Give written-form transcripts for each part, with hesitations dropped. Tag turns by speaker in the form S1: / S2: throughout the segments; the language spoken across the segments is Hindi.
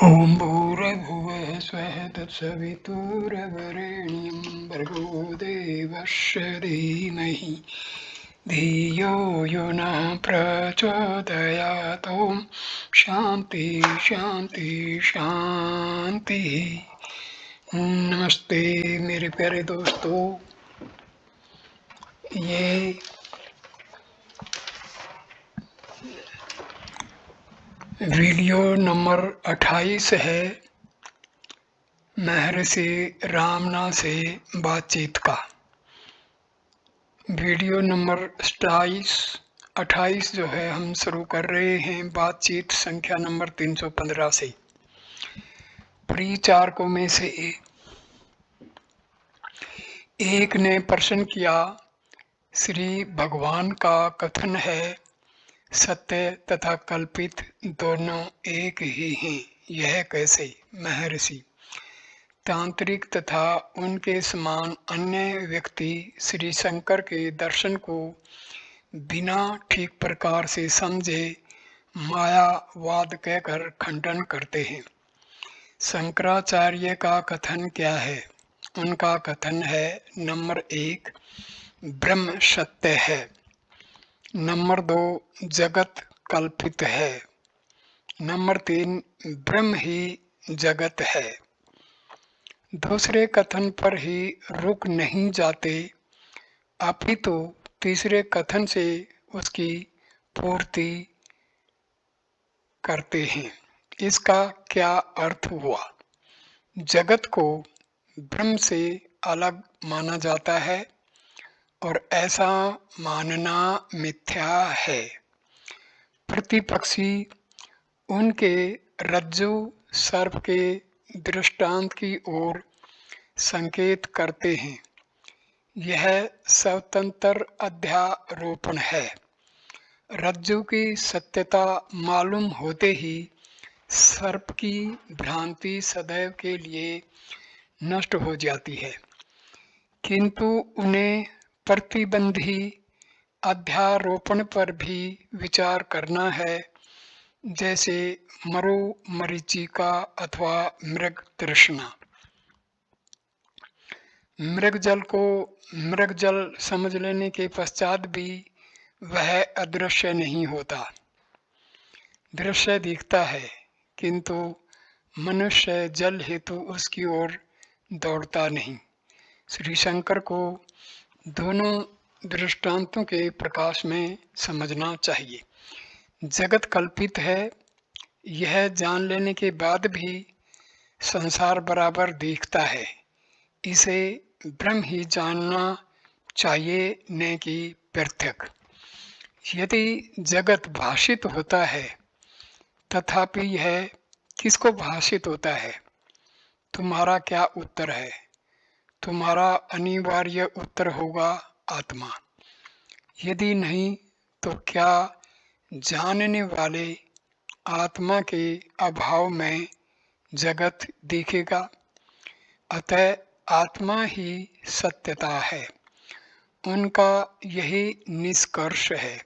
S1: ॐ भूर्भुवः स्वः तत्सवितुर्वरेण्यं भर्गो देवस्य धीमहि धियो यो नः प्रचोदयात्। ॐ शान्ति शान्ति शान्तिः। नमस्ते मेरे प्यारे दोस्तों, ये वीडियो नंबर 28 है महर्षि रामना से बातचीत का। वीडियो नंबर 28 जो है हम शुरू कर रहे हैं बातचीत संख्या नंबर 315 से। परिचारकों में से एक ने प्रश्न किया, श्री भगवान का कथन है सत्य तथा कल्पित दोनों एक ही हैं, यह कैसे? महर्षि, तांत्रिक तथा उनके समान अन्य व्यक्ति श्री शंकर के दर्शन को बिना ठीक प्रकार से समझे मायावाद कहकर खंडन करते हैं। शंकराचार्य का कथन क्या है? उनका कथन है, नंबर 1, ब्रह्म सत्य है। नंबर 2, जगत कल्पित है। नंबर 3, ब्रह्म ही जगत है। दूसरे कथन पर ही रुक नहीं जाते, अपितु तीसरे कथन से उसकी पूर्ति करते हैं। इसका क्या अर्थ हुआ? जगत को ब्रह्म से अलग माना जाता है और ऐसा मानना मिथ्या है। प्रतिपक्षी उनके रज्जु सर्प के दृष्टांत की ओर संकेत करते हैं। यह स्वतंत्र अध्यारोपण है। रज्जु की सत्यता मालूम होते ही सर्प की भ्रांति सदैव के लिए नष्ट हो जाती है, किंतु उन्हें प्रतिबंधी अध्यारोपण पर भी विचार करना है, जैसे मरु मरीचिका अथवा मृग तृष्णा। मृगजल को मृगजल समझ लेने के पश्चात भी वह अदृश्य नहीं होता। दृश्य दिखता है, किंतु मनुष्य जल हेतु उसकी ओर दौड़ता नहीं। श्री शंकर को दोनों दृष्टांतों के प्रकाश में समझना चाहिए। जगत कल्पित है, यह जान लेने के बाद भी संसार बराबर दिखता है। इसे ब्रह्म ही जानना चाहिए, न कि पृथक। यदि जगत भाषित होता है, तथापि यह किसको भाषित होता है? तुम्हारा क्या उत्तर है? तुम्हारा अनिवार्य उत्तर होगा आत्मा। यदि नहीं तो क्या जानने वाले आत्मा के अभाव में जगत दिखेगा? अतः आत्मा ही सत्यता है। उनका यही निष्कर्ष है।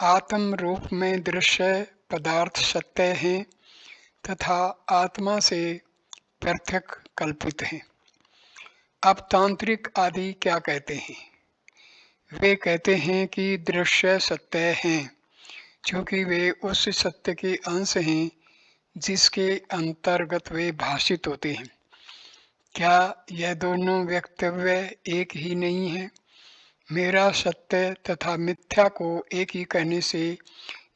S1: आत्म रूप में दृश्य पदार्थ सत्य हैं तथा आत्मा से पृथक कल्पित हैं। अब तांत्रिक आदि क्या कहते हैं? वे कहते हैं कि दृश्य सत्य हैं, क्योंकि वे उस सत्य के अंश हैं जिसके अंतर्गत वे भाषित होते हैं। क्या यह दोनों वक्तव्य एक ही नहीं है? मेरा सत्य तथा मिथ्या को एक ही कहने से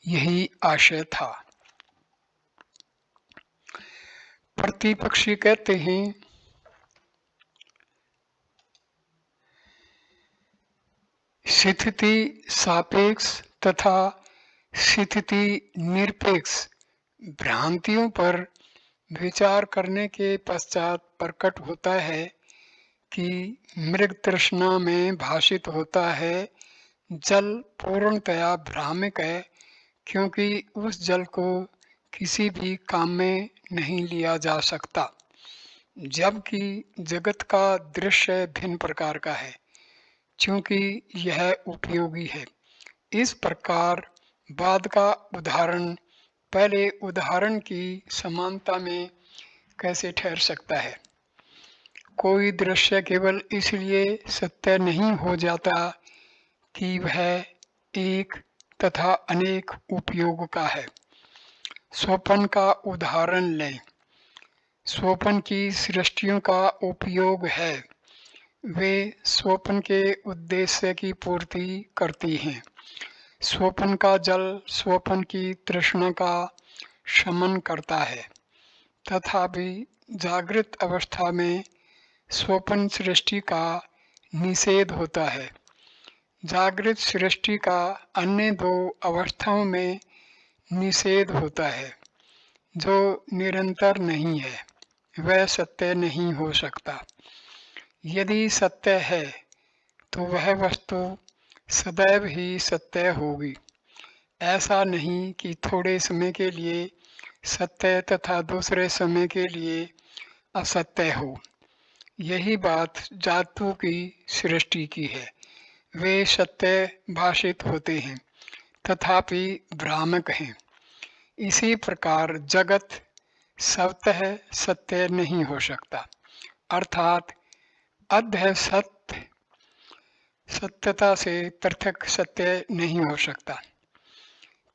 S1: यही आशय था। प्रतिपक्षी कहते हैं, स्थिति सापेक्ष तथा स्थिति निरपेक्ष भ्रांतियों पर विचार करने के पश्चात प्रकट होता है कि मृग तृष्णा में भाषित होता है जल पूर्णतया भ्रामिक है, क्योंकि उस जल को किसी भी काम में नहीं लिया जा सकता, जबकि जगत का दृश्य भिन्न प्रकार का है, क्योंकि यह उपयोगी है। इस प्रकार बाद का उदाहरण पहले उदाहरण की समानता में कैसे ठहर सकता है? कोई दृश्य केवल इसलिए सत्य नहीं हो जाता कि वह एक तथा अनेक उपयोग का है। स्वप्न का उदाहरण लें। स्वप्न की सृष्टियों का उपयोग है। वे स्वप्न के उद्देश्य की पूर्ति करती हैं। स्वप्न का जल स्वप्न की तृष्णा का शमन करता है। तथापि जागृत अवस्था में स्वप्न सृष्टि का निषेध होता है। जागृत सृष्टि का अन्य दो अवस्थाओं में निषेध होता है। जो निरंतर नहीं है वह सत्य नहीं हो सकता। यदि सत्य है तो वह वस्तु सदैव ही सत्य होगी। ऐसा नहीं कि थोड़े समय के लिए सत्य तथा दूसरे समय के लिए असत्य हो। यही बात धातु की सृष्टि की है। वे सत्य भाषित होते हैं तथापि भ्रामक हैं। इसी प्रकार जगत स्वतः सत्य नहीं हो सकता, अर्थात अद्य सत्य सत्यता से पृथक सत्य नहीं हो सकता।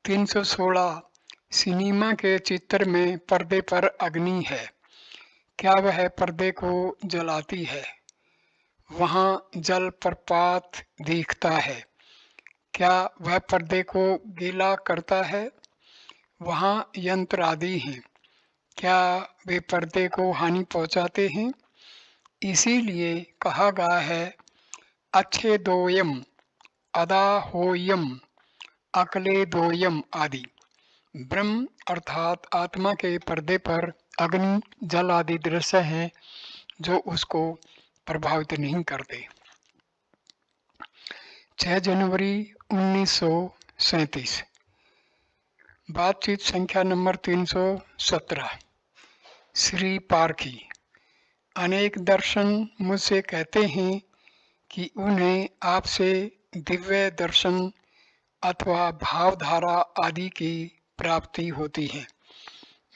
S1: 316 सिनेमा के चित्र में पर्दे पर अग्नि है। क्या वह पर्दे को जलाती है? वहाँ जल प्रपात दिखता है। क्या वह पर्दे को गीला करता है? वहाँ यंत्र आदि हैं। क्या वे पर्दे को हानि पहुँचाते हैं? इसीलिए कहा गया है अच्छे दोयम अदा होयम अकले दोयम आदि। ब्रह्म अर्थात आत्मा के पर्दे पर अग्नि जल आदि दृश्य हैं जो उसको प्रभावित नहीं करते। 6 जनवरी 1937। बातचीत संख्या नंबर 317। श्री पारखी। अनेक दर्शन मुझसे कहते हैं कि उन्हें आपसे दिव्य दर्शन अथवा भावधारा आदि की प्राप्ति होती है।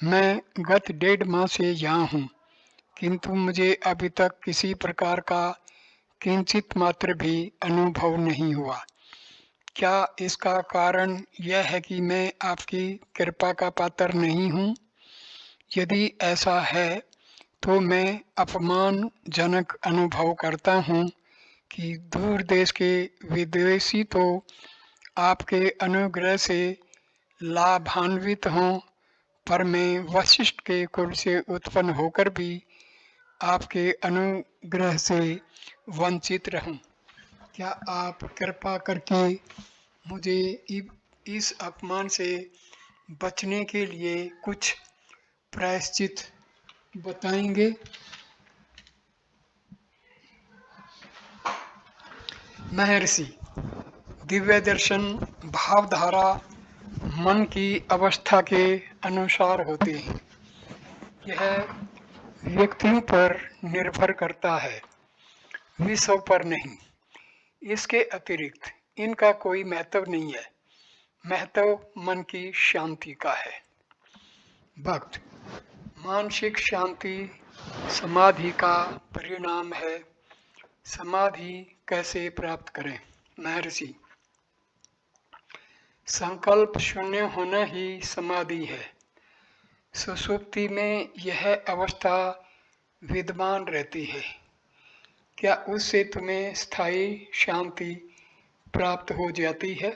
S1: मैं गत 1.5 माह से यहाँ हूँ, किंतु मुझे अभी तक किसी प्रकार का किंचित मात्र भी अनुभव नहीं हुआ। क्या इसका कारण यह है कि मैं आपकी कृपा का पात्र नहीं हूँ? यदि ऐसा है तो मैं अपमानजनक अनुभव करता हूँ कि दूर देश के विदेशी तो आपके अनुग्रह से लाभान्वित हों, पर मैं वशिष्ठ के कुल से उत्पन्न होकर भी आपके अनुग्रह से वंचित रहूं। क्या आप कृपा करके मुझे इस अपमान से बचने के लिए कुछ प्रायश्चित बताएंगे? महर्षि, दिव्य दर्शन भावधारा मन की अवस्था के अनुसार होते हैं। यह व्यक्तियों पर निर्भर करता है, विषय पर नहीं। इसके अतिरिक्त इनका कोई महत्व नहीं है। महत्व मन की शांति का है। भक्त, मानसिक शांति समाधि का परिणाम है। समाधि कैसे प्राप्त करें? महर्षि, संकल्प शून्य होना ही समाधि है। सुषुप्ति में यह अवस्था विद्यमान रहती है। क्या उससे तुम्हें स्थायी शांति प्राप्त हो जाती है?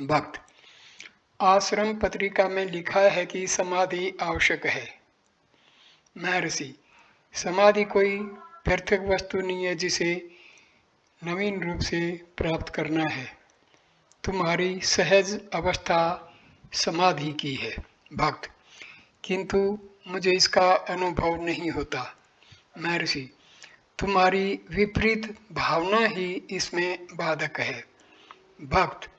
S1: भक्त, आश्रम पत्रिका में लिखा है कि समाधि आवश्यक है। महर्षि, समाधि कोई पृथक वस्तु नहीं है जिसे नवीन रूप से प्राप्त करना है। तुम्हारी सहज अवस्था समाधि की है। भक्त, किंतु मुझे इसका अनुभव नहीं होता। महर्षि, तुम्हारी विपरीत भावना ही इसमें बाधक है। भक्त,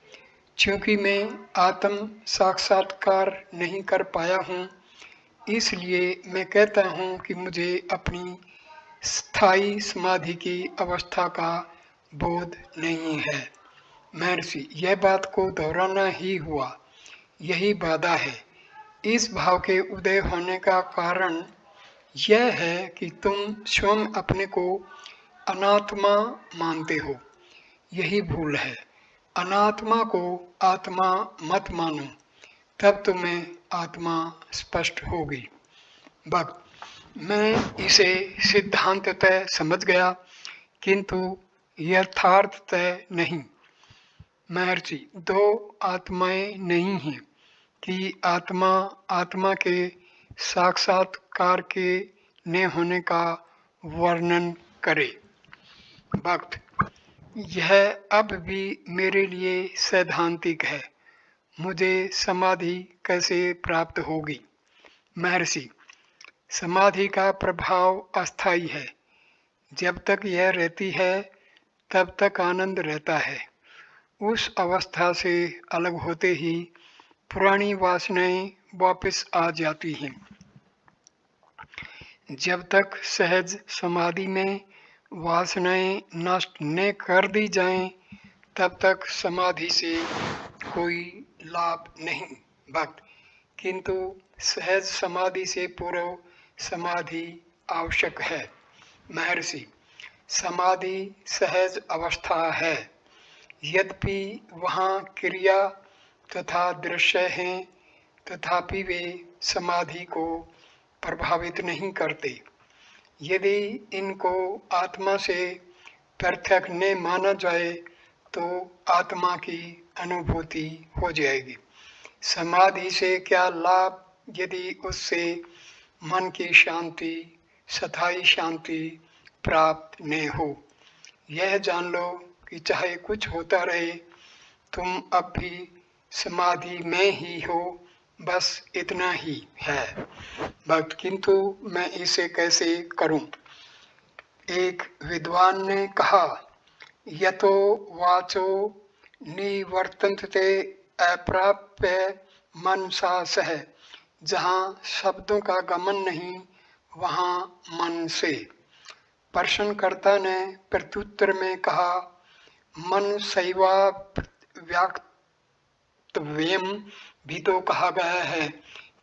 S1: क्योंकि मैं आत्म साक्षात्कार नहीं कर पाया हूँ, इसलिए मैं कहता हूँ कि मुझे अपनी स्थायी समाधि की अवस्था का बोध नहीं है। महर्षि, यह बात को दोहराना ही हुआ। यही बाधा है। इस भाव के उदय होने का कारण यह है कि तुम स्वयं अपने को अनात्मा मानते हो। यही भूल है। अनात्मा को आत्मा मत मानो, तब तुम्हें आत्मा स्पष्ट होगी। भक्त, मैं इसे सिद्धांततः समझ गया, किंतु यथार्थतः नहीं। महर्षि, दो आत्माएं नहीं हैं कि आत्मा आत्मा के साक्षात्कार के न होने का वर्णन करे। भक्त, यह अब भी मेरे लिए सैद्धांतिक है। मुझे समाधि कैसे प्राप्त होगी? महर्षि, समाधि का प्रभाव अस्थायी है। जब तक यह रहती है तब तक आनंद रहता है। उस अवस्था से अलग होते ही पुरानी वासनाएं वापस आ जाती हैं। जब तक सहज समाधि में वासनाएं नष्ट न कर दी जाएं, तब तक समाधि से कोई लाभ नहीं। भक्त, किंतु सहज समाधि से पूर्व समाधि आवश्यक है। महर्षि, समाधि सहज अवस्था है, यद्यपि वहाँ क्रिया तथा दृश्य हैं, तथापि वे समाधि को प्रभावित नहीं करते। यदि इनको आत्मा से पृथक न माना जाए तो आत्मा की अनुभूति हो जाएगी। समाधि से क्या लाभ यदि उससे मन की शांति, स्थायी शांति प्राप्त न हो? यह जान लो कि चाहे कुछ होता रहे, तुम अब भी समाधि में ही हो, बस इतना ही है। भक्त, किंतु मैं इसे कैसे करूं? एक विद्वान ने कहा, यतो वाचो निवर्तन्ते अप्राप्य मनसा सह। जहाँ शब्दों का गमन नहीं, वहाँ मन से। प्रश्नकर्ता ने प्रत्युत्तर में कहा, मन सैवा व्याक्तव्यम भी तो कहा गया है,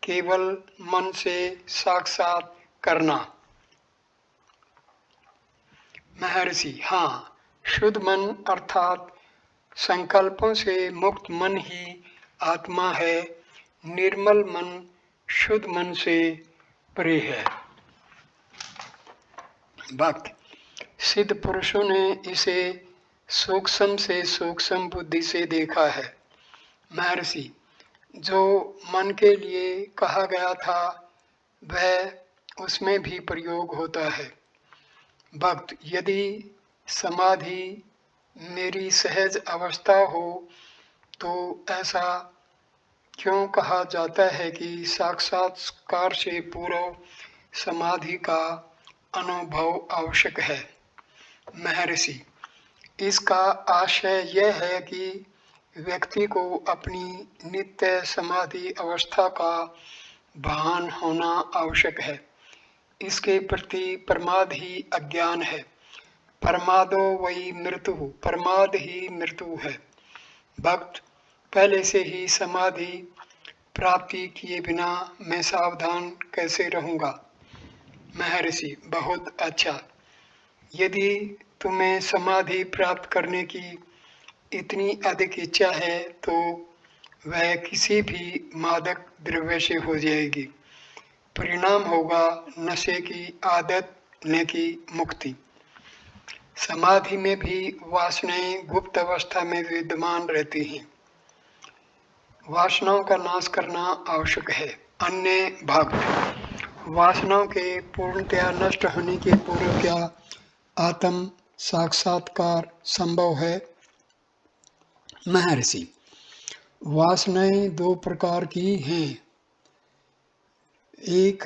S1: केवल मन से साक्षात करना। महर्षि, हाँ, शुद्ध मन अर्थात संकल्पों से मुक्त मन ही आत्मा है। निर्मल मन शुद्ध मन से परे है। भक्त, सिद्ध पुरुषों ने इसे सूक्ष्म से सूक्ष्म बुद्धि से देखा है। महर्षि, जो मन के लिए कहा गया था वह उसमें भी प्रयोग होता है। भक्त, यदि समाधि मेरी सहज अवस्था हो तो ऐसा क्यों कहा जाता है कि साक्षात्कार से पूर्व समाधि का अनुभव आवश्यक है? महर्षि, इसका आशय यह है कि व्यक्ति को अपनी नित्य समाधि अवस्था का भान होना आवश्यक है। इसके प्रति प्रमाद ही अज्ञान है। प्रमादो वही मृत्यु, प्रमाद ही मृत्यु है। भक्त, पहले से ही समाधि प्राप्ति किए बिना मैं सावधान कैसे रहूँगा? महर्षि, बहुत अच्छा। यदि तुम्हें समाधि प्राप्त करने की इतनी अधिक इच्छा है तो वह किसी भी मादक द्रव्य से हो जाएगी। परिणाम होगा नशे की आदत न की मुक्ति। समाधि में भी वासनाएं गुप्त अवस्था में विद्यमान रहती हैं। वासनाओं का नाश करना आवश्यक है। अन्य भक्त, वासनाओं के पूर्णतया नष्ट होने के पूर्व क्या आत्म साक्षात्कार संभव है? महर्षि, वासनाएं दो प्रकार की हैं। एक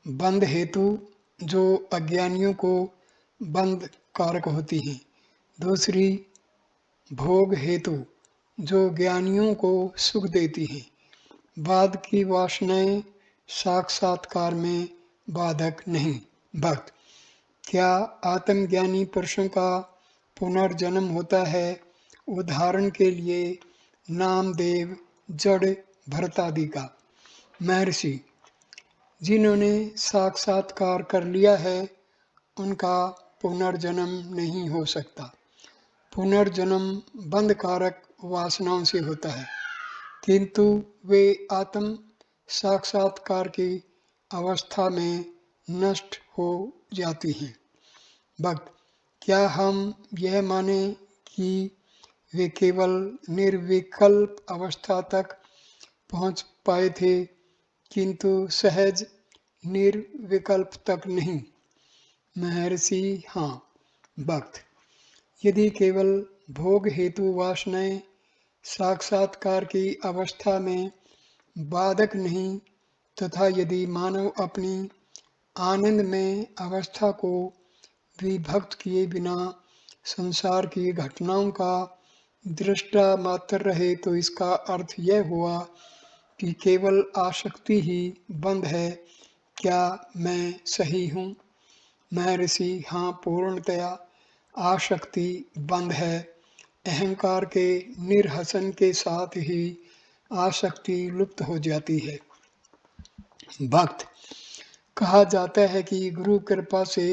S1: बंध हेतु जो अज्ञानियों को बंध कारक होती हैं। दूसरी भोग हेतु जो ज्ञानियों को सुख देती हैं। बाद की वासनाएं साक्षात्कार में बाधक नहीं। भक्त, क्या आत्मज्ञानी पुरुषों का पुनर्जन्म होता है? उदाहरण के लिए नामदेव जड़ भरतादि का। महर्षि, जिन्होंने साक्षात्कार कर लिया है उनका पुनर्जन्म नहीं हो सकता। पुनर्जन्म बंधकारक वासनाओं से होता है, किंतु वे आत्म साक्षात्कार की अवस्था में नष्ट हो जाती हैं। भक्त, क्या हम यह माने कि वे केवल निर्विकल्प अवस्था तक पहुंच पाए थे, किंतु सहज निर्विकल्प तक नहीं? महर्षि, हाँ। भक्त, यदि केवल भोग हेतु वासनाएं साक्षात्कार की अवस्था में बाधक नहीं तथा यदि मानव अपनी आनंद में अवस्था को विभक्त किए बिना संसार की घटनाओं का दृष्टा मात्र रहे तो इसका अर्थ यह हुआ कि केवल आसक्ति ही बंध है। क्या मैं सही हूँ? महर्षि, हाँ, पूर्णतया आसक्ति बंध है। अहंकार के निर्हसन के साथ ही आसक्ति लुप्त हो जाती है। भक्त, कहा जाता है कि गुरु कृपा से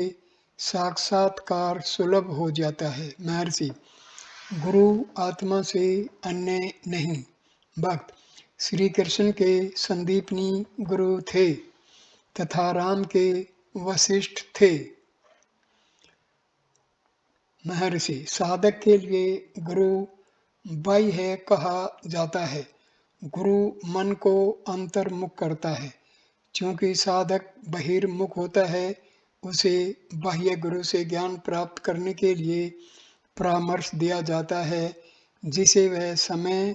S1: साक्षात्कार सुलभ हो जाता है। महर्षि, गुरु आत्मा से अन्य नहीं। भक्त, श्री कृष्ण के संदीपनी गुरु थे तथा राम के वशिष्ठ थे। महर्षि, साधक के लिए गुरु बाह्य कहा जाता है। गुरु मन को अंतर्मुख करता है। क्योंकि साधक बहिर्मुख होता है, उसे बाह्य गुरु से ज्ञान प्राप्त करने के लिए परामर्श दिया जाता है, जिसे वह समय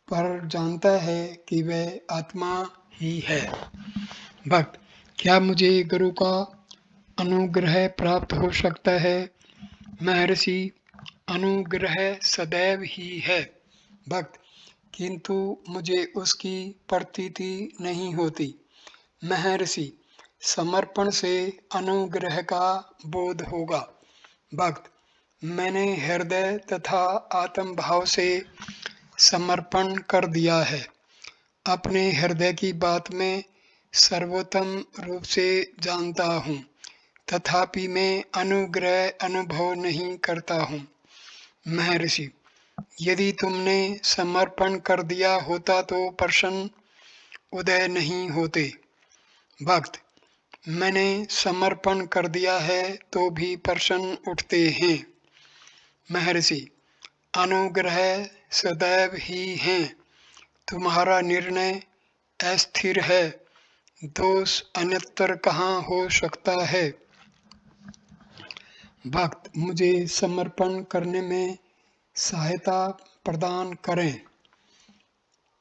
S1: पर जानता है कि वह आत्मा ही है। भक्त, क्या मुझे गुरु का अनुग्रह प्राप्त हो सकता है? महर्षि, अनुग्रह सदैव ही है। भक्त, किंतु मुझे उसकी प्रतीति नहीं होती। महर्षि, समर्पण से अनुग्रह का बोध होगा। भक्त, मैंने हृदय तथा आत्म भाव से समर्पण कर दिया है। अपने हृदय की बात में सर्वोत्तम रूप से जानता हूँ, तथापि मैं अनुग्रह अनुभव नहीं करता हूँ। महर्षि, यदि तुमने समर्पण कर दिया होता तो प्रश्न उदय नहीं होते। भक्त, मैंने समर्पण कर दिया है तो भी प्रश्न उठते हैं। महर्षि, अनुग्रह सदैव ही है। तुम्हारा निर्णय अस्थिर है। दोष अन्यत्र कहाँ हो सकता है? भक्त, मुझे समर्पण करने में सहायता प्रदान करें।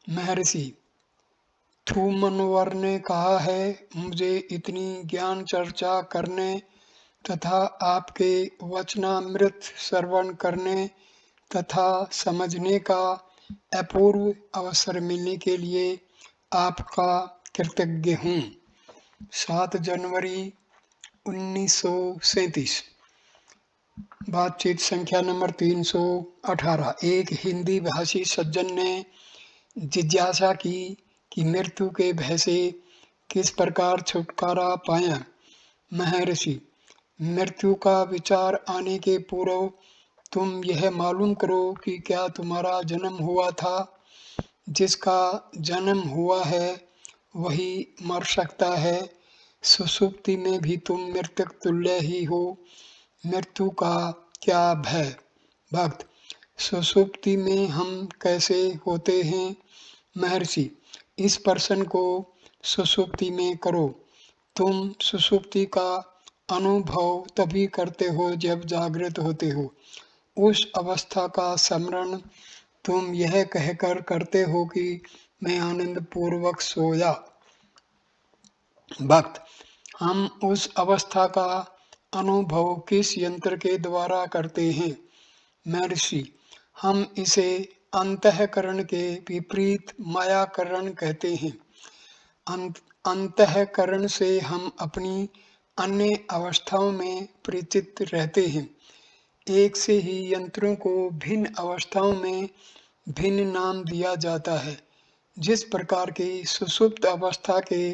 S1: महर्षि, थूमनवर ने कहा है, मुझे इतनी ज्ञान चर्चा करने तथा आपके वचनामृत श्रवण करने तथा समझने का अपूर्व अवसर मिलने के लिए आपका कृतज्ञ हूँ। 7 जनवरी 1937। बातचीत संख्या नंबर 318। एक हिंदी भाषी सज्जन ने जिज्ञासा की कि मृत्यु के भय से किस प्रकार छुटकारा पाया। महर्षि, मृत्यु का विचार आने के पूर्व तुम यह मालूम करो कि क्या तुम्हारा जन्म हुआ था। जिसका जन्म हुआ है वही मर सकता है। सुषुप्ति में भी तुम मृतक तुल्य ही हो। मृत्यु का क्या भय? भक्त, सुषुप्ति में हम कैसे होते हैं? महर्षि, इस प्रश्न को सुषुप्ति में करो। तुम सुषुप्ति का अनुभव तभी करते हो जब जागृत होते हो। उस अवस्था का स्मरण तुम यह कहकर करते हो कि मैं आनंद पूर्वक सोया। भक्त, हम उस अवस्था का अनुभव किस यंत्र के द्वारा करते हैं? महर्षि, हम इसे अंतःकरण के विपरीत मायाकरण कहते हैं। अंतःकरण से हम अपनी अन्य अवस्थाओं में परिचित रहते हैं। एक से ही यंत्रों को भिन्न अवस्थाओं में भिन्न नाम दिया जाता है। जिस प्रकार की सुषुप्त अवस्था के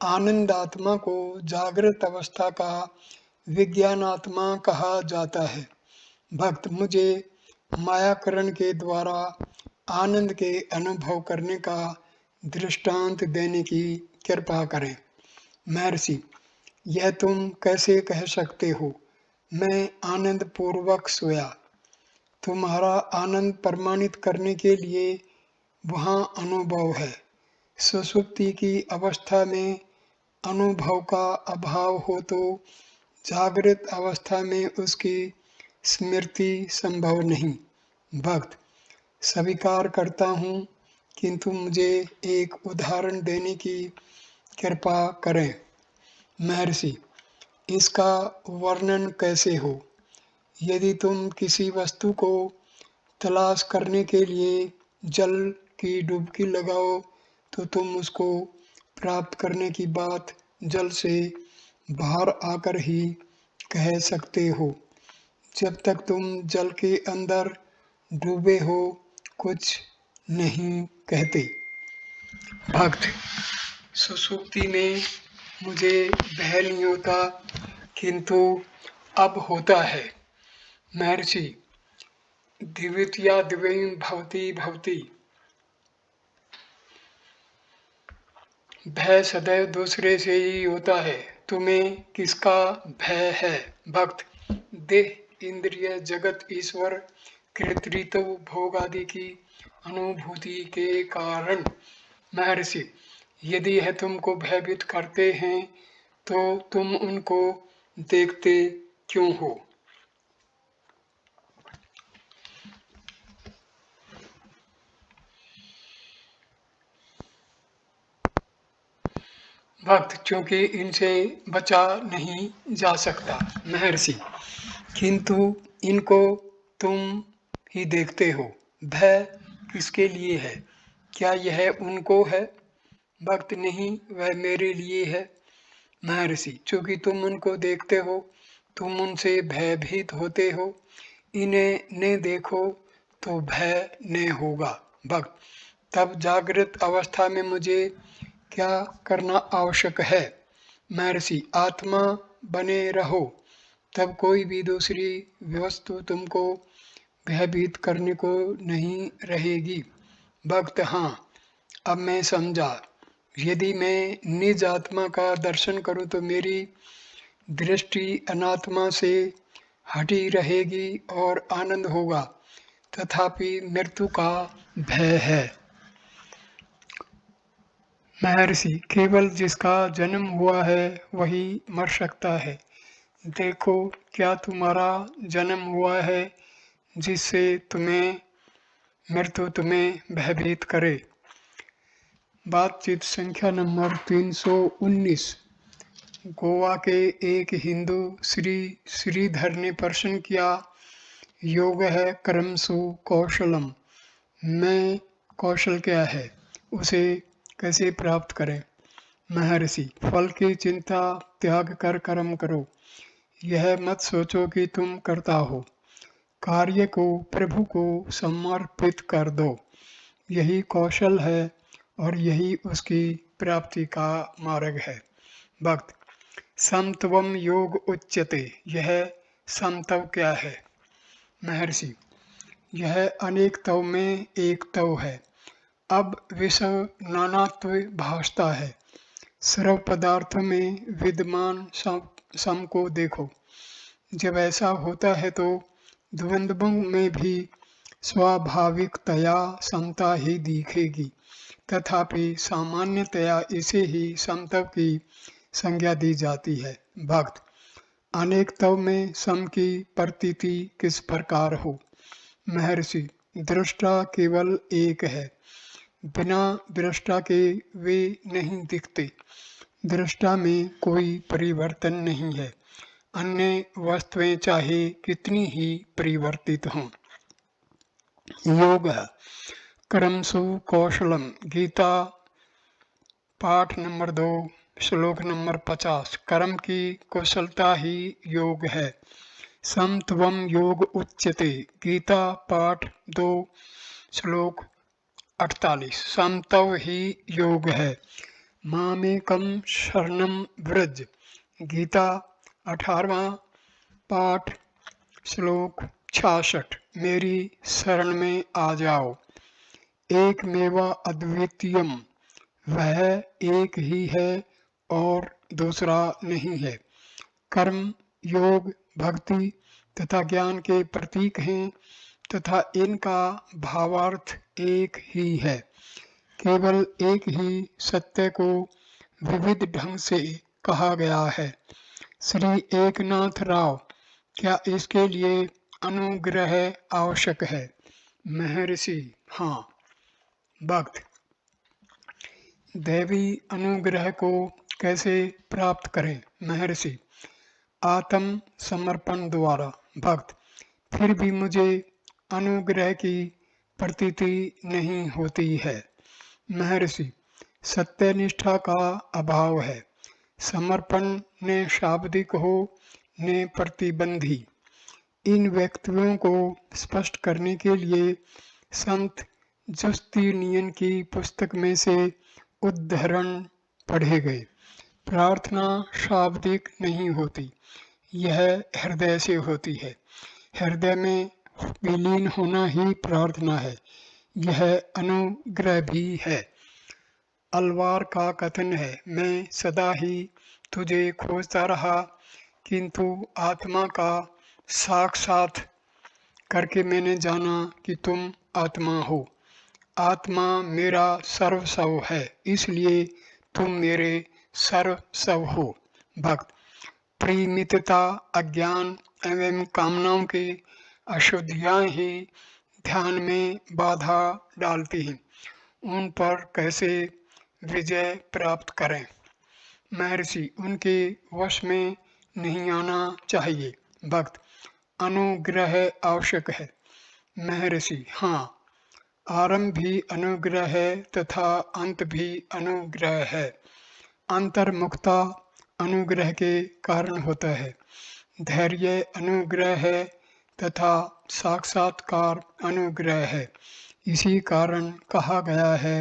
S1: आनंदात्मा को जागृत अवस्था का विज्ञानात्मा कहा जाता है। भक्त मुझे मायाकरण के द्वारा आनंद के अनुभव करने का दृष्टांत देने की कृपा करें। महर्षि, यह तुम कैसे कह सकते हो? मैं आनंद पूर्वक सोया। तुम्हारा आनंद प्रमाणित करने के लिए वहाँ अनुभव है। सुषुप्ति की अवस्था में अनुभव का अभाव हो तो जागृत अवस्था में उसकी स्मृति संभव नहीं। भक्त, स्वीकार करता हूँ, किंतु मुझे एक उदाहरण देने की कृपा करें। महर्षि, इसका वर्णन कैसे हो? यदि तुम किसी वस्तु को तलाश करने के लिए जल की डुबकी लगाओ तो तुम उसको प्राप्त करने की बात जल से बाहर आकर ही कह सकते हो। जब तक तुम जल के अंदर डूबे हो कुछ नहीं कहते। भक्त, सुषुप्ति में मुझे भय नहीं होता, किंतु अब होता है। महर्षि, दिव्यतया दिव्यं भवति भवति। भय सदैव दूसरे से ही होता है, तुम्हें किसका भय है? भक्त, देह, इंद्रिय, जगत, ईश्वर, कृतृत्व, भोग आदि की अनुभूति के कारण। महर्षि, यदि यह तुमको भयभीत करते हैं तो तुम उनको देखते क्यों हो? भक्त, क्योंकि इनसे बचा नहीं जा सकता। महर्षि, किंतु इनको तुम ही देखते हो। भय किसके लिए है? क्या यह उनको है? भक्त, नहीं, वह मेरे लिए है। महर्षि, चूंकि तुम उनको देखते हो, तुम उनसे भयभीत होते हो। इन्हें न देखो तो भय न होगा। भक्त, तब जागृत अवस्था में मुझे क्या करना आवश्यक है? महर्षि, आत्मा बने रहो, तब कोई भी दूसरी वस्तु तुमको भयभीत करने को नहीं रहेगी। भक्त, हाँ, अब मैं समझा। यदि मैं निज आत्मा का दर्शन करूं तो मेरी दृष्टि अनात्मा से हटी रहेगी और आनंद होगा, तथापि मृत्यु का भय है। महर्षि, केवल जिसका जन्म हुआ है वही मर सकता है। देखो, क्या तुम्हारा जन्म हुआ है जिससे मृत्यु तुम्हें भयभीत करे? बातचीत संख्या नंबर 319। गोवा के एक हिंदू श्री श्रीधर ने प्रश्न किया, योग है कर्मसु कौशलम। मैं कौशल क्या है, उसे कैसे प्राप्त करें? महर्षि, फल की चिंता त्याग कर कर्म करो। यह मत सोचो कि तुम करता हो। कार्य को प्रभु को समर्पित कर दो। यही कौशल है और यही उसकी प्राप्ति का मार्ग है। भक्त, समत्वम योग उच्यते। यह समत्व क्या है? महर्षि, यह अनेक तव में एक तव है। अब विषय नानात्व भासता है। सर्व पदार्थ में विद्यमान सम को देखो। जब ऐसा होता है तो द्वंद्वों में भी स्वाभाविकतया समता ही दिखेगी, तथापि सामान्यतया इसे ही समत्व की संज्ञा दी जाती है। भक्त, अनेकत्व में सम की प्रतीति किस प्रकार हो? महर्षि, दृष्टा केवल एक है, बिना दृष्टा के वे नहीं दिखते। दृष्टा में कोई परिवर्तन नहीं है, अन्य वस्तुएं चाहे कितनी ही परिवर्तित हों। योग कर्मसु कौशलम। गीता पाठ नंबर 2 श्लोक नंबर 50। कर्म की कुशलता ही योग है। समत्वम योग उच्यते। गीता पाठ 2 श्लोक 48 समतव ही योग है। मामेकम शरणम व्रज। गीता 18वां पाठ श्लोक 66। मेरी शरण में आ जाओ। एक मेवा अद्वितीयम, वह एक ही है और दूसरा नहीं है। कर्म, योग, भक्ति तथा ज्ञान के प्रतीक हैं तथा इनका भावार्थ एक ही है। केवल एक ही सत्य को विविध ढंग से कहा गया है। श्री एकनाथ राव, क्या इसके लिए अनुग्रह आवश्यक है? महर्षि, हाँ। भक्त, दैवी अनुग्रह को कैसे प्राप्त करें? महर्षि, आत्म समर्पण द्वारा। भक्त, फिर भी मुझे अनुग्रह की प्रतीति नहीं होती है। महर्षि, सत्यनिष्ठा का अभाव है। समर्पण ने शाब्दिक हो ने प्रतिबंधी। इन व्यक्तियों को स्पष्ट करने के लिए संत जुस्तीनियन की पुस्तक में से उद्धरण पढ़े गए। प्रार्थना शाब्दिक नहीं होती, यह हृदय से होती है। हृदय में विलीन होना ही प्रार्थना है, यह अनुग्रह भी है। अलवार का कथन है, मैं सदा ही तुझे खोजता रहा, किंतु आत्मा का साक्षात करके मैंने जाना कि तुम आत्मा हो। आत्मा मेरा सर्वस्व है, इसलिए तुम मेरे सर्वस्व हो। भक्त, परिमितता, अज्ञान एवं कामनाओं की अशुद्धियां ही ध्यान में बाधा डालती हैं। उन पर कैसे विजय प्राप्त करें? महर्षि, उनके वश में नहीं आना चाहिए। भक्त, अनुग्रह आवश्यक है। महर्षि, हाँ, आरंभ भी अनुग्रह है तथा अंत भी अनुग्रह है। अंतर्मुखता अनुग्रह के कारण होता है। धैर्य अनुग्रह है तथा साक्षात्कार अनुग्रह है। इसी कारण कहा गया है,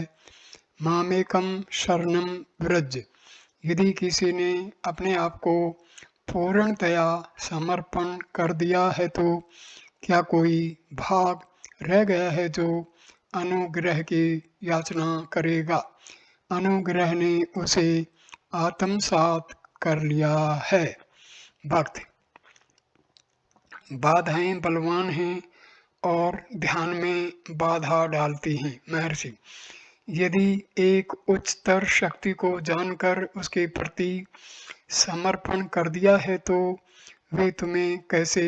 S1: मामेकम शरणम व्रज। यदि किसी ने अपने आप को पूर्णतया समर्पण कर दिया है तो क्या कोई भाग रह गया है जो अनुग्रह की याचना करेगा? अनुग्रह ने उसे आत्मसात कर लिया है। भक्त, बाधाएं बलवान हैं और ध्यान में बाधा डालती हैं। महर्षि, यदि एक उच्चतर शक्ति को जानकर उसके प्रति समर्पण कर दिया है तो वे तुम्हें कैसे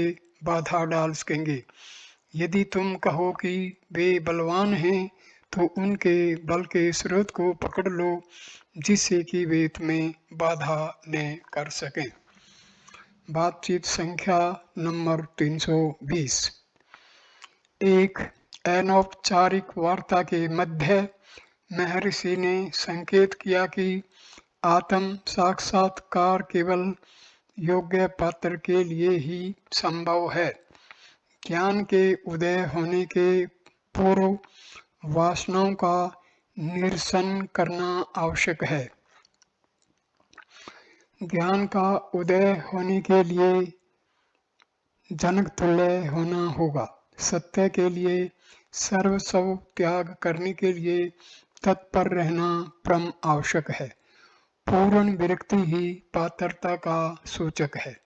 S1: बाधा डाल सकेंगे? यदि तुम कहो कि वे बलवान हैं तो उनके बल के स्रोत को पकड़ लो, जिससे कि वे तुम्हें बाधा न कर सकें। बातचीत संख्या नंबर 320। एक अनौपचारिक वार्ता के मध्य महर्षि ने संकेत किया कि आत्म साक्षात्कार केवल योग्य पात्र के लिए ही संभव है। ज्ञान के उदय होने के पूर्व वासनाओं का निरसन करना आवश्यक है। ज्ञान का उदय होने के लिए जनक तुल्य होना होगा। सत्य के लिए सर्वस्व त्याग करने के लिए तत्पर रहना परम आवश्यक है। पूर्ण विरक्ति ही पात्रता का सूचक है।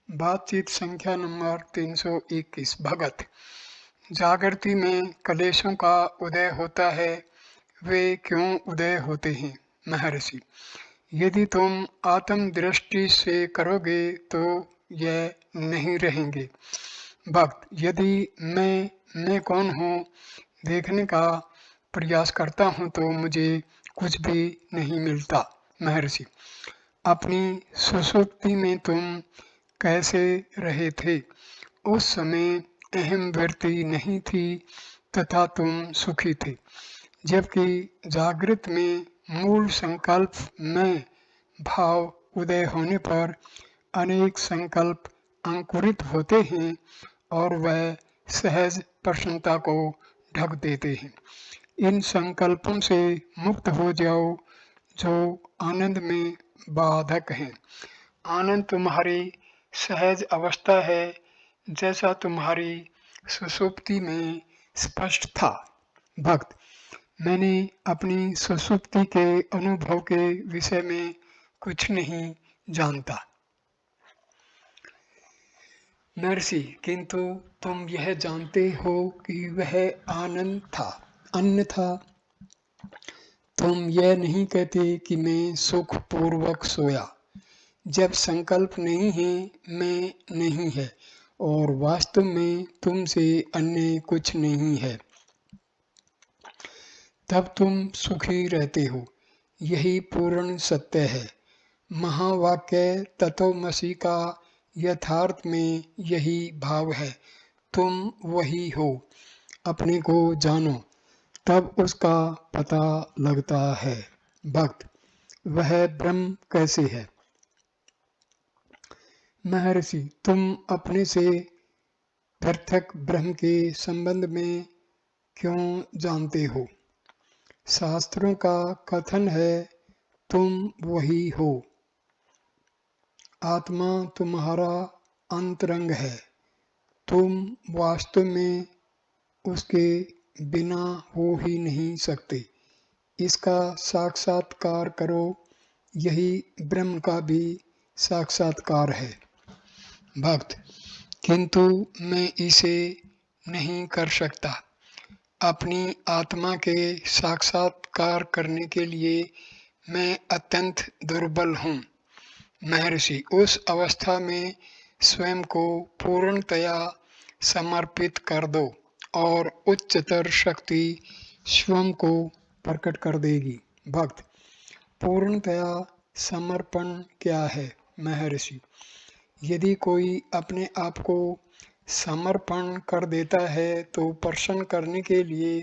S1: बातचीत संख्या नंबर 321। भगत, जागृति में कलेशों का उदय होता है, वे क्यों उदय होते हैं? महर्षि, यदि तुम आत्म दृष्टि से करोगे तो यह नहीं रहेंगे। भक्त, यदि मैं कौन हूँ देखने का प्रयास करता हूँ तो मुझे कुछ भी नहीं मिलता। महर्षि, अपनी सुसुप्ति में तुम कैसे रहे थे? उस समय अहम वृत्ति नहीं थी तथा तुम सुखी थे, जबकि जागृत में मूल संकल्प में भाव उदय होने पर अनेक संकल्प अंकुरित होते हैं और वह सहज प्रसन्नता को ढक देते हैं। इन संकल्पों से मुक्त हो जाओ जो आनंद में बाधक हैं। आनंद तुम्हारी सहज अवस्था है, जैसा तुम्हारी सुषुप्ति में स्पष्ट था। भक्त, मैंने अपनी सुषुप्ति के अनुभव के विषय में कुछ नहीं जानता। महर्षि, किंतु तुम यह जानते हो कि वह आनंद था, अन्यथा तुम यह नहीं कहते कि मैं सुख पूर्वक सोया। जब संकल्प नहीं है, मैं नहीं है, और वास्तव में तुमसे अन्य कुछ नहीं है, तब तुम सुखी रहते हो। यही पूर्ण सत्य है। महावाक्य तत्वमसि का यथार्थ में यही भाव है। तुम वही हो, अपने को जानो, तब उसका पता लगता है। भक्त, वह ब्रह्म कैसे है? महर्षि, तुम अपने से पृथक ब्रह्म के संबंध में क्यों जानते हो? शास्त्रों का कथन है, तुम वही हो। आत्मा तुम्हारा अंतरंग है। तुम वास्तव में उसके बिना हो ही नहीं सकते। इसका साक्षात्कार करो, यही ब्रह्म का भी साक्षात्कार है। भक्त, किंतु मैं इसे नहीं कर सकता। अपनी आत्मा के साक्षात्कार करने के लिए मैं अत्यंत दुर्बल हूँ। महर्षि, उस अवस्था में स्वयं को पूर्णतया समर्पित कर दो और उच्चतर शक्ति स्वयं को प्रकट कर देगी। भक्त, पूर्णतया समर्पण क्या है? महर्षि, यदि कोई अपने आप को समर्पण कर देता है तो प्रसन्न करने के लिए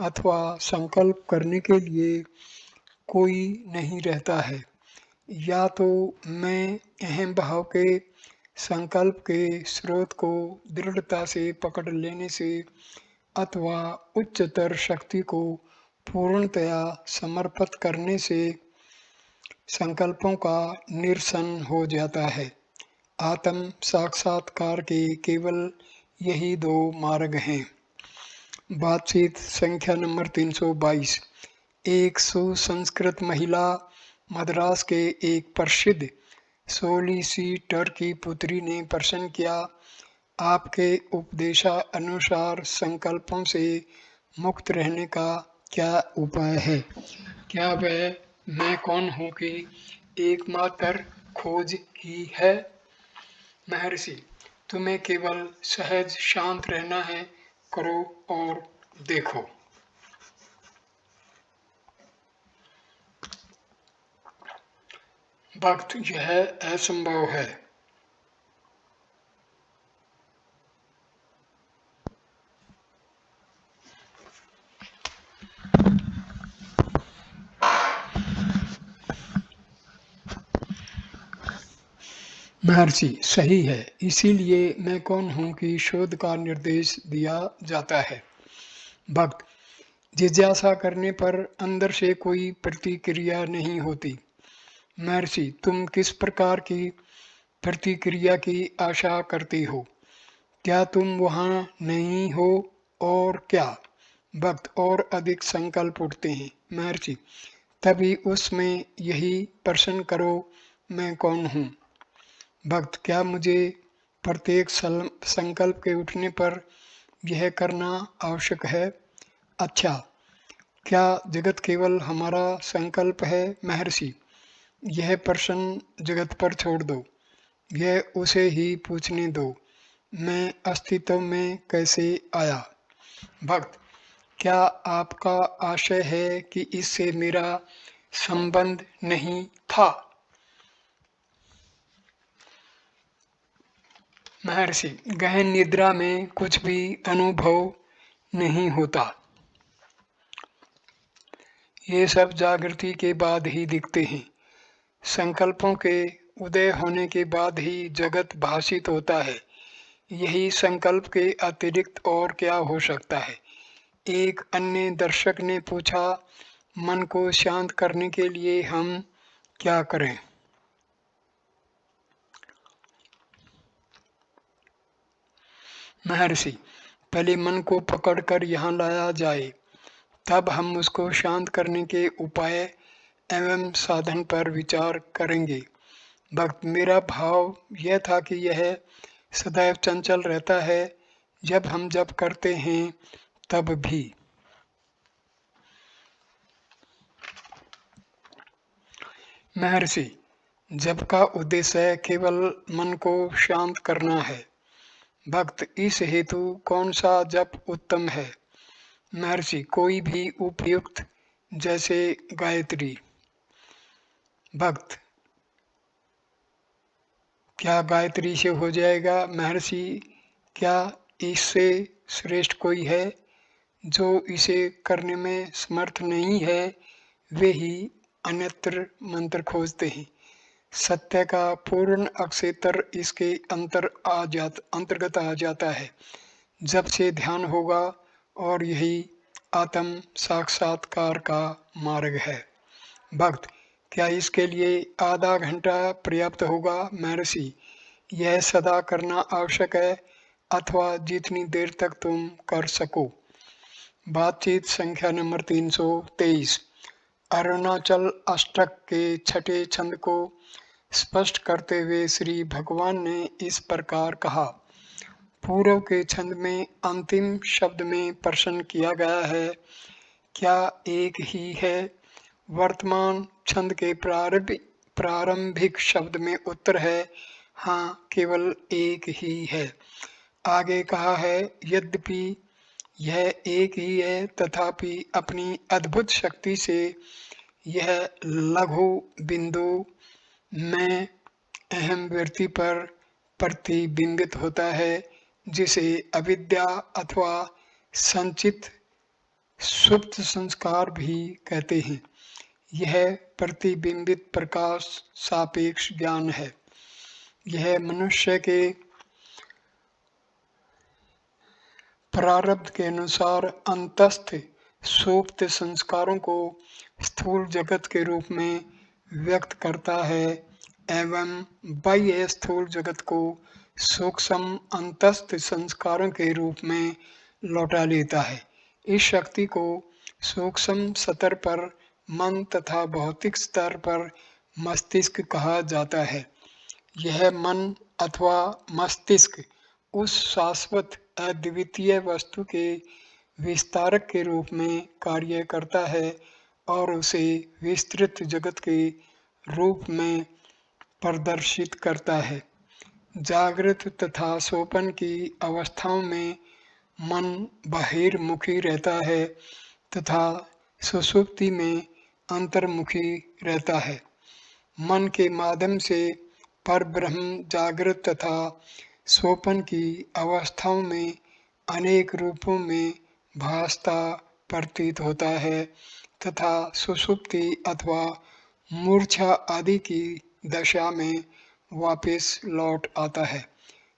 S1: अथवा संकल्प करने के लिए कोई नहीं रहता है। या तो मैं अहम भाव के संकल्प के स्रोत को दृढ़ता से पकड़ लेने से अथवा उच्चतर शक्ति को पूर्णतया समर्पित करने से संकल्पों का निरसन हो जाता है। आत्म साक्षात्कार के केवल यही दो मार्ग हैं। बातचीत संख्या नंबर 322। एक सुसंस्कृत महिला मद्रास के एक प्रसिद्ध सोलिसिटर की पुत्री ने प्रश्न किया, आपके उपदेशानुसार संकल्पों से मुक्त रहने का क्या उपाय है? क्या वह मैं कौन हूँ की एकमात्र खोज ही है? महर्षि, तुम्हें केवल सहज शांत रहना है, करो और देखो। भक्त, यह असंभव है। महर्षि, सही है, इसीलिए मैं कौन हूँ कि शोध का निर्देश दिया जाता है। भक्त, जिज्ञासा करने पर अंदर से कोई प्रतिक्रिया नहीं होती। महर्षि, तुम किस प्रकार की प्रतिक्रिया की आशा करते हो? क्या तुम वहाँ नहीं हो और क्या? भक्त, और अधिक संकल्प उठते हैं। महर्षि, तभी उसमें यही प्रश्न करो, मैं कौन हूँ? भक्त, क्या मुझे प्रत्येक संकल्प के उठने पर यह करना आवश्यक है? अच्छा, क्या जगत केवल हमारा संकल्प है? महर्षि, यह प्रश्न जगत पर छोड़ दो, यह उसे ही पूछने दो, मैं अस्तित्व में कैसे आया? भक्त, क्या आपका आशय है कि इससे मेरा संबंध नहीं था? महर्षि, गहन निद्रा में कुछ भी अनुभव नहीं होता। ये सब जागृति के बाद ही दिखते हैं। संकल्पों के उदय होने के बाद ही जगत भाषित होता है। यही संकल्प के अतिरिक्त और क्या हो सकता है? एक अन्य दर्शक ने पूछा, मन को शांत करने के लिए हम क्या करें? महर्षि, पहले मन को पकड़कर यहाँ लाया जाए, तब हम उसको शांत करने के उपाय एवं साधन पर विचार करेंगे। भक्त, मेरा भाव यह था कि यह सदैव चंचल रहता है, जब हम जप करते हैं तब भी। महर्षि, जप का उद्देश्य केवल मन को शांत करना है। भक्त, इस हेतु कौन सा जप उत्तम है? महर्षि, कोई भी उपयुक्त, जैसे गायत्री। भक्त, क्या गायत्री से हो जाएगा? महर्षि, क्या इससे श्रेष्ठ कोई है? जो इसे करने में समर्थ नहीं है, वे ही अन्यत्र मंत्र खोजते हैं। सत्य का पूर्ण अक्षेत्र इसके अंतर्गत आ जाता है। जब से ध्यान होगा और यही आत्म साक्षात्कार का मार्ग है। भक्त, क्या इसके लिए आधा घंटा पर्याप्त होगा? महर्षि, यह सदा करना आवश्यक है, अथवा जितनी देर तक तुम कर सको। बातचीत संख्या नंबर 323। अरुणाचल अष्टक के छठे छंद को स्पष्ट करते हुए श्री भगवान ने इस प्रकार कहा। पूर्व के छंद में अंतिम शब्द में प्रश्न किया गया है, क्या एक ही है? वर्तमान छंद के प्रारंभिक शब्द में उत्तर है, हाँ, केवल एक ही है। आगे कहा है, यद्यपि यह एक ही है, तथापि अपनी अद्भुत शक्ति से यह लघु बिंदु में अहम वृत्ति पर प्रतिबिंबित होता है, जिसे अविद्या अथवा संचित सुप्त संस्कार भी कहते हैं। यह प्रतिबिंबित प्रकाश सापेक्ष ज्ञान है। यह मनुष्य के प्रारब्ध के अनुसार अंतस्थ सुप्त संस्कारों को स्थूल जगत के रूप में व्यक्त करता है एवं बाह्य स्थूल जगत को सूक्ष्म अंतस्थ संस्कारों के रूप में लौटा लेता है। इस शक्ति को सूक्ष्म स्तर पर मन तथा भौतिक स्तर पर मस्तिष्क कहा जाता है। यह मन अथवा मस्तिष्क उस शाश्वत अद्वितीय वस्तु के विस्तारक के रूप में कार्य करता है और उसे विस्तृत जगत के रूप में प्रदर्शित करता है। जागृत तथा सोपन की अवस्थाओं में मन बहिर्मुखी रहता है तथा सुषुप्ति में अंतर्मुखी रहता है। मन के माध्यम से परब्रह्म जागृत तथा सोपन की अवस्थाओं में अनेक रूपों में भासता प्रतीत होता है तथा सुषुप्ति अथवा मूर्छा आदि की दशा में वापस लौट आता है।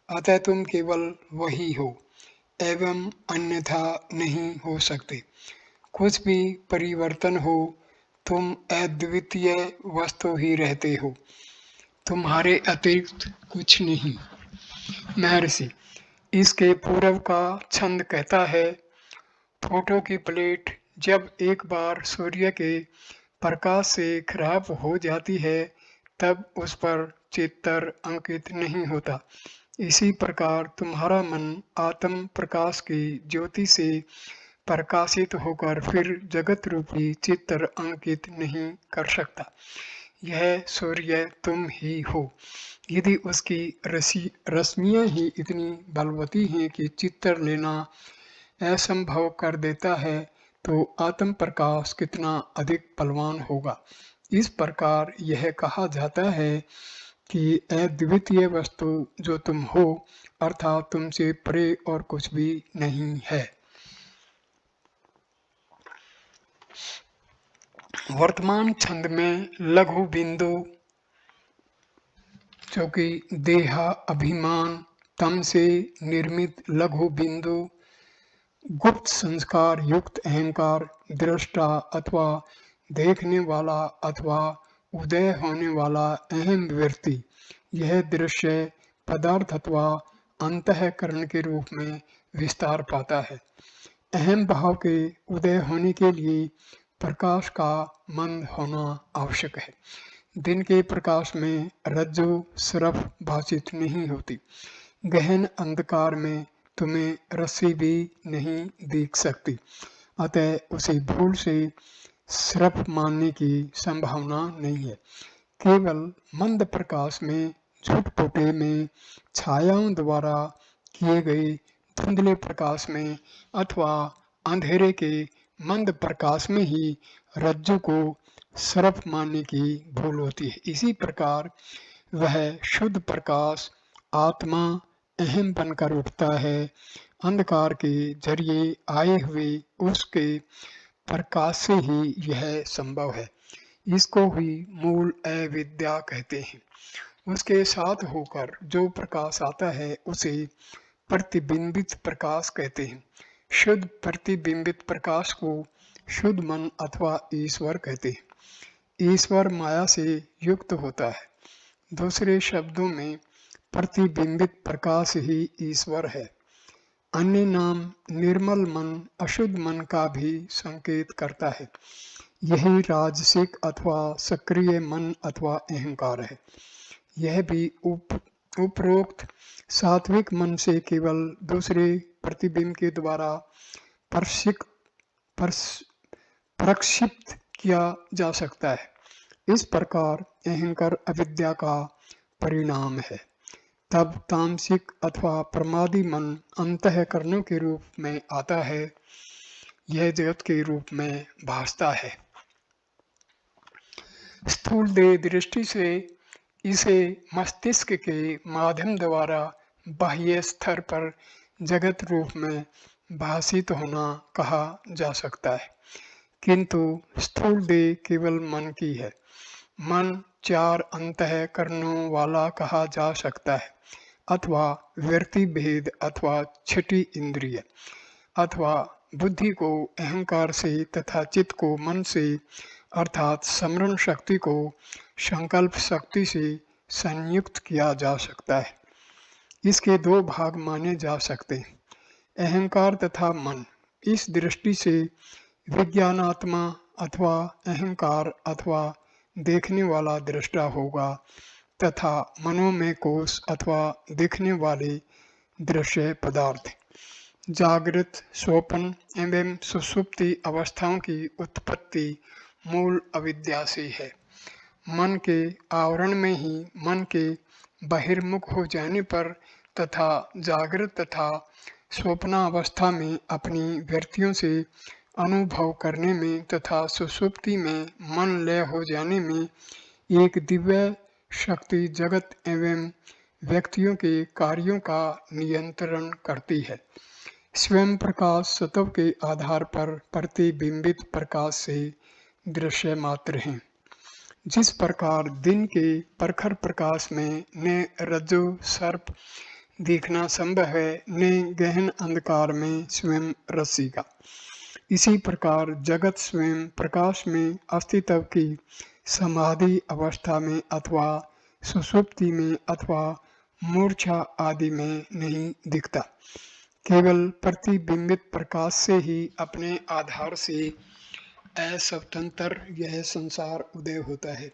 S1: अतः तुम केवल वही हो एवं अन्यथा नहीं हो सकते। कुछ भी परिवर्तन हो, तुम अद्वितीय वस्तु ही रहते हो, तुम्हारे अतिरिक्त कुछ नहीं। महर्षि, इसके पूर्व का छंद कहता है, फोटो की प्लेट जब एक बार सूर्य के प्रकाश से खराब हो जाती है, तब उस पर चित्र अंकित नहीं होता। इसी प्रकार तुम्हारा मन आत्म प्रकाश की ज्योति से प्रकाशित होकर फिर जगत रूपी चित्र अंकित नहीं कर सकता। यह सूर्य तुम ही हो। यदि उसकी रश्मियां ही इतनी बलवती हैं कि चित्र लेना असंभव कर देता है, तो आत्म प्रकाश कितना अधिक बलवान होगा। इस प्रकार यह कहा जाता है कि अद्वितीय वस्तु जो तुम हो, अर्थात तुमसे परे और कुछ भी नहीं है। वर्तमान छंद में लघु बिंदु, जो कि देहा अभिमान तम से निर्मित लघु बिंदु गुप्त संस्कार युक्त अहंकार दृष्टा अथवा देखने वाला अथवा उदय होने वाला अहम व्यक्ति यह दृश्य पदार्थ अथवा अंतःकरण के रूप में विस्तार पाता है। अहम भाव के उदय होने के लिए प्रकाश का मंद होना आवश्यक है। दिन के प्रकाश में रज्जु सिर्फ भाषित नहीं होती, गहन अंधकार में तुम्हें रस्सी भी नहीं दिख सकती, अतः उसे भूल से सिर्फ मानने की संभावना नहीं है। केवल मंद प्रकाश में झुटपुटे में छायाओं द्वारा किए गए धुंधले प्रकाश में अथवा अंधेरे के मंद प्रकाश में ही रज्जु को सर्प मानने की भूल होती है। इसी प्रकार वह शुद्ध प्रकाश आत्मा अहम बनकर उठता है। अंधकार के जरिए आए हुए उसके प्रकाश से ही यह संभव है। इसको ही मूल अविद्या कहते हैं। उसके साथ होकर जो प्रकाश आता है उसे प्रतिबिंबित प्रकाश कहते हैं। शुद्ध प्रतिबिंबित प्रकाश को शुद्ध मन अथवा ईश्वर कहते हैं। ईश्वर माया से युक्त होता है। दूसरे शब्दों में प्रतिबिंबित प्रकाश ही ईश्वर है। अन्य नाम निर्मल मन अशुद्ध मन का भी संकेत करता है। यही राजसिक अथवा सक्रिय मन अथवा अहंकार है। यह भी उपरोक्त सात्विक मन से केवल दूसरे प्रतिबिंब के द्वारा प्रक्षिप्त किया जा सकता है। इस प्रकार अहंकार अविद्या का परिणाम है। तब तामसिक अथवा प्रमादी मन अंतःकरणों के रूप में आता है। यह जगत के रूप में भासता है। स्थूल देह दृष्टि से इसे मस्तिष्क के माध्यम द्वारा बाह्य स्तर पर जगत रूप में भाषित होना कहा जा सकता है, किंतु स्थूल देह केवल मन की है। मन चार अंतःकरणों वाला कहा जा सकता है, अथवा व्यक्ति भेद अथवा छठी इंद्रिय, अथवा बुद्धि को अहंकार से तथा चित्त को मन से अर्थात स्मरण शक्ति को संकल्प शक्ति से संयुक्त किया जा सकता है। इसके दो भाग माने जा सकते हैं, अहंकार तथा मन। इस दृष्टि से विज्ञानात्मा अथवा अहंकार अथवा देखने वाला दृष्टा होगा तथा मनोमय कोश अथवा दिखने वाले दृश्य पदार्थ। जागृत, स्वप्न एवं सुषुप्ति अवस्थाओं की उत्पत्ति मूल अविद्या से है। मन के आवरण में ही मन के बहिर्मुख हो जाने पर तथा जागृत तथा स्वप्नावस्था में अपनी वृत्तियों से अनुभव करने में तथा सुषुप्ति में मन लय हो जाने में एक दिव्य शक्ति जगत एवं व्यक्तियों के कार्यों का नियंत्रण करती है। स्वयं प्रकाश सत्व के आधार पर प्रतिबिंबित प्रकाश से दृश्य मात्र हैं। जिस प्रकार दिन के प्रखर प्रकाश में न रज्जु सर्प देखना संभव है न गहन अंधकार में स्वयं रस्सी का, इसी प्रकार जगत स्वयं प्रकाश में अस्तित्व की समाधि अवस्था में अथवा सुषुप्ति में अथवा मूर्छा आदि में नहीं दिखता। केवल प्रतिबिंबित प्रकाश से ही अपने आधार से असवतंत्र यह संसार उदय होता है,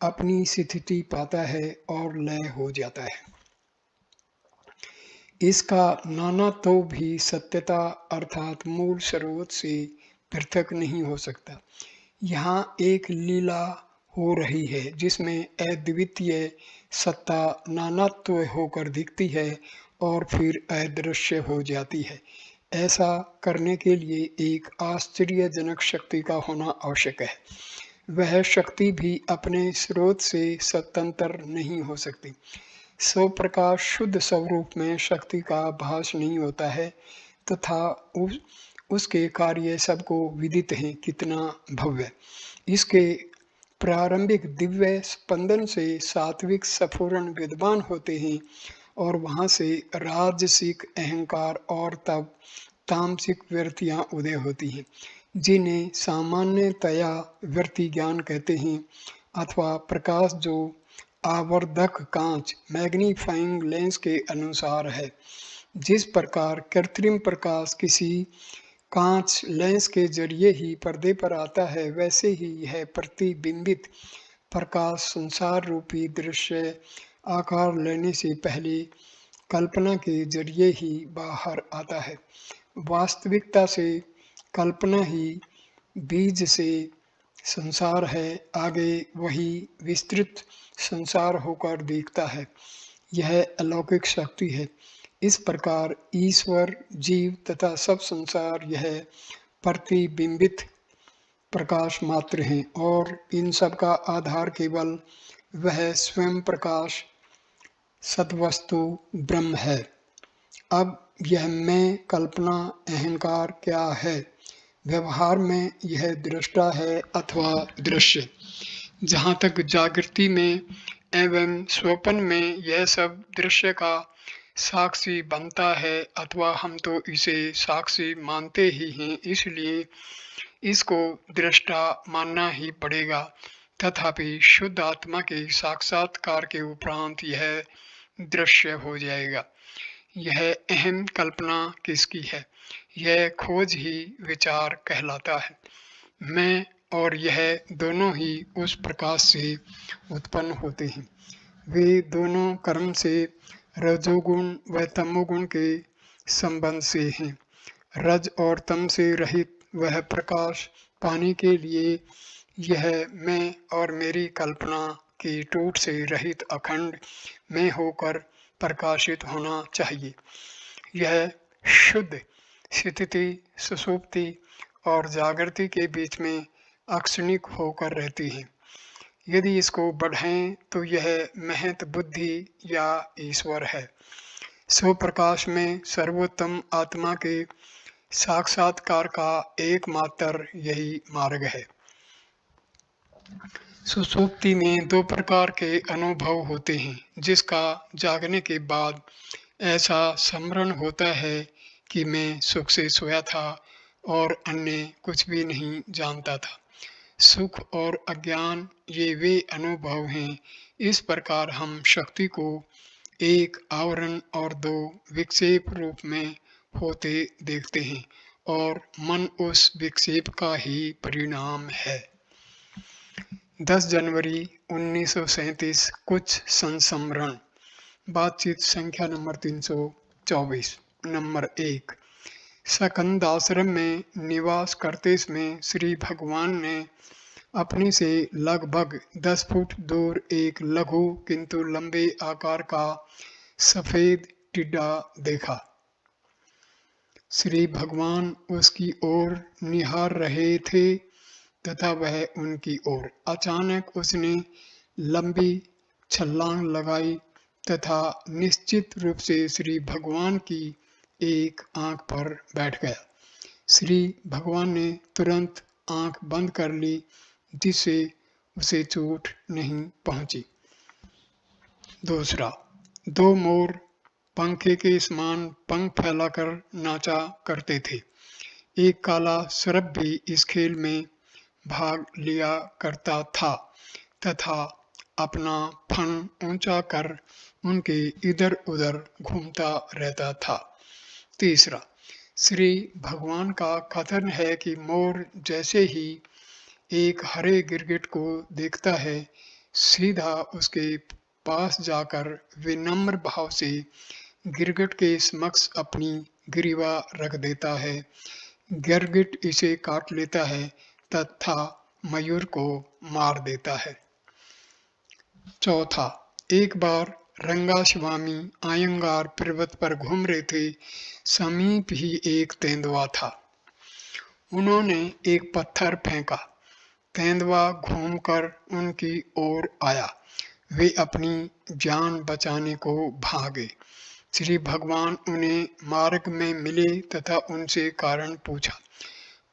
S1: अपनी स्थिति पाता है और लय हो जाता है। इसका नाना तो भी सत्यता अर्थात मूल स्रोत से पृथक नहीं हो सकता। यहाँ एक लीला हो रही है जिसमें अद्वितीय सत्ता नानात्व होकर दिखती है और फिर अदृश्य हो जाती है। ऐसा करने के लिए एक आश्चर्यजनक शक्ति का होना आवश्यक है। वह शक्ति भी अपने स्रोत से स्वतंत्र नहीं हो सकती। स्वप्रकाश शुद्ध स्वरूप में शक्ति का भास नहीं होता है तथा उसके कार्य सबको विदित हैं कितना भव्य। इसके प्रारंभिक दिव्य स्पंदन से सात्विक स्फुरण विद्वान होते हैं और वहाँ से राजसिक अहंकार और तब तामसिक वृत्तियां उदय होती हैं, जिन्हें सामान्यतया वृत्ति ज्ञान कहते हैं, अथवा प्रकाश जो आवर्धक कांच मैग्नीफाइंग लेंस के अनुसार है। जिस प्रकार कृत्रिम प्रकाश किसी कांच लेंस के जरिए ही पर्दे पर आता है, वैसे ही यह प्रतिबिंबित प्रकाश संसार रूपी दृश्य आकार लेने से पहले कल्पना के जरिए ही बाहर आता है। वास्तविकता से कल्पना ही बीज से संसार है, आगे वही विस्तृत संसार होकर दिखता है। यह अलौकिक शक्ति है। इस प्रकार ईश्वर, जीव तथा सब संसार यह प्रतिबिंबित प्रकाश मात्र हैं, और इन सब का आधार केवल वह स्वयं प्रकाश सद्वस्तु ब्रह्म है। अब यह मैं, कल्पना, अहंकार क्या है? व्यवहार में यह दृष्टा है अथवा दृश्य। जहाँ तक जागृति में एवं स्वप्न में यह सब दृश्य का साक्षी बनता है, अथवा हम तो इसे साक्षी मानते ही हैं, इसलिए इसको दृष्टा मानना ही पड़ेगा। तथापि शुद्ध आत्मा के साक्षात्कार के उपरांत यह दृश्य हो जाएगा। यह अहम कल्पना किसकी है? यह खोज ही विचार कहलाता है। मैं और यह दोनों ही उस प्रकाश से उत्पन्न होते हैं। वे दोनों कर्म से रजोगुण व तमोगुण के संबंध से हैं। रज और तम से रहित वह प्रकाश पाने के लिए यह मैं और मेरी कल्पना की टूट से रहित अखंड मैं होकर प्रकाशित होना चाहिए। यह शुद्ध स्थिति सुषुप्ति और जागृति के बीच में अक्षणिक होकर रहती है। यदि इसको बढ़ाएं तो यह महत बुद्धि या ईश्वर है। स्वप्रकाश में सर्वोत्तम आत्मा के साक्षात्कार का एकमात्र यही मार्ग है। सुषुप्ति में दो प्रकार के अनुभव होते हैं, जिसका जागने के बाद ऐसा स्मरण होता है कि मैं सुख से सोया था और अन्य कुछ भी नहीं जानता था। सुख और अज्ञान ये वे अनुभव हैं। इस प्रकार हम शक्ति को एक आवरण और दो विक्षेप रूप में होते देखते हैं, और मन उस विक्षेप का ही परिणाम है। 10 जनवरी 1937 कुछ संस्मरण। बातचीत संख्या नंबर 324। नंबर 1। सकंद आश्रम में निवास करते समय श्री भगवान ने अपने से लगभग 10 फुट दूर एक लघु किंतु लंबे आकार का सफेद टिड्डा देखा। श्री भगवान उसकी ओर निहार रहे थे तथा वह उनकी ओर। अचानक उसने लंबी छलांग लगाई तथा निश्चित रूप से श्री भगवान की एक आंख पर बैठ गया। श्री भगवान ने तुरंत आंख बंद कर ली, जिससे उसे चोट नहीं पहुंची। दूसरा, 2 मोर पंखे के समान पंख फैलाकर नाचा करते थे। एक काला सर्प भी इस खेल में भाग लिया करता था तथा अपना फन ऊंचा कर उनके इधर उधर घूमता रहता था। तीसरा, श्री भगवान का कथन है कि मोर जैसे ही एक हरे गिरगिट को देखता है, सीधा उसके पास जाकर विनम्र भाव से गिरगिट के समक्ष अपनी ग्रीवा रख देता है। गिरगिट इसे काट लेता है तथा मयूर को मार देता है। चौथा, एक बार रंगास्वामी आयंगार पर्वत पर घूम रहे थे। समीप ही एक तेंदुआ था। उन्होंने एक पत्थर फेंका। तेंदुआ घूमकर उनकी ओर आया। वे अपनी जान बचाने को भागे। श्री भगवान उन्हें मार्ग में मिले तथा उनसे कारण पूछा।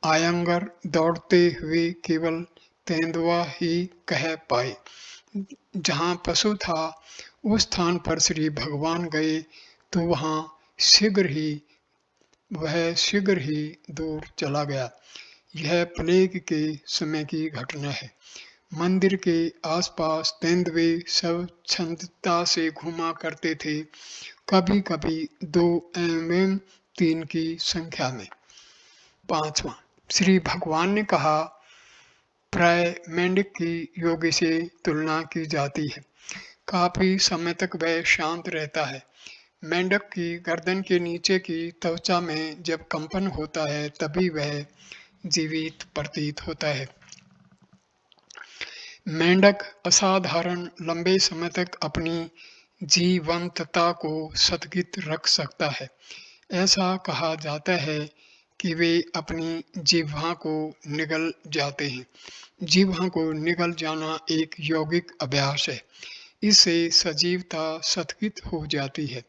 S1: आयंगर दौड़ते हुए केवल तेंदुआ ही कह पाए। जहाँ पशु था उस स्थान पर श्री भगवान गए तो वहाँ शीघ्र ही वह शीघ्र ही दूर चला गया। यह प्लेग के समय की घटना है। मंदिर के आसपास तेंदुए स्वच्छंदता से घूमा करते थे, कभी-कभी 2 एवं 3 की संख्या में। 5वां, श्री भगवान ने कहा, प्राय मेंढक की योगी से तुलना की जाती है। काफी समय तक वह शांत रहता है। मेंढक की गर्दन के नीचे की त्वचा में जब कंपन होता है तभी वह जीवित प्रतीत होता है। मेंढक असाधारण लंबे समय तक अपनी जीवंतता को स्थगित रख सकता है। ऐसा कहा जाता है कि वे अपनी जिह्वा को निगल जाते हैं। जिह्वा को निगल जाना एक यौगिक अभ्यास है। इससे सजीवता स्थगित हो जाती है।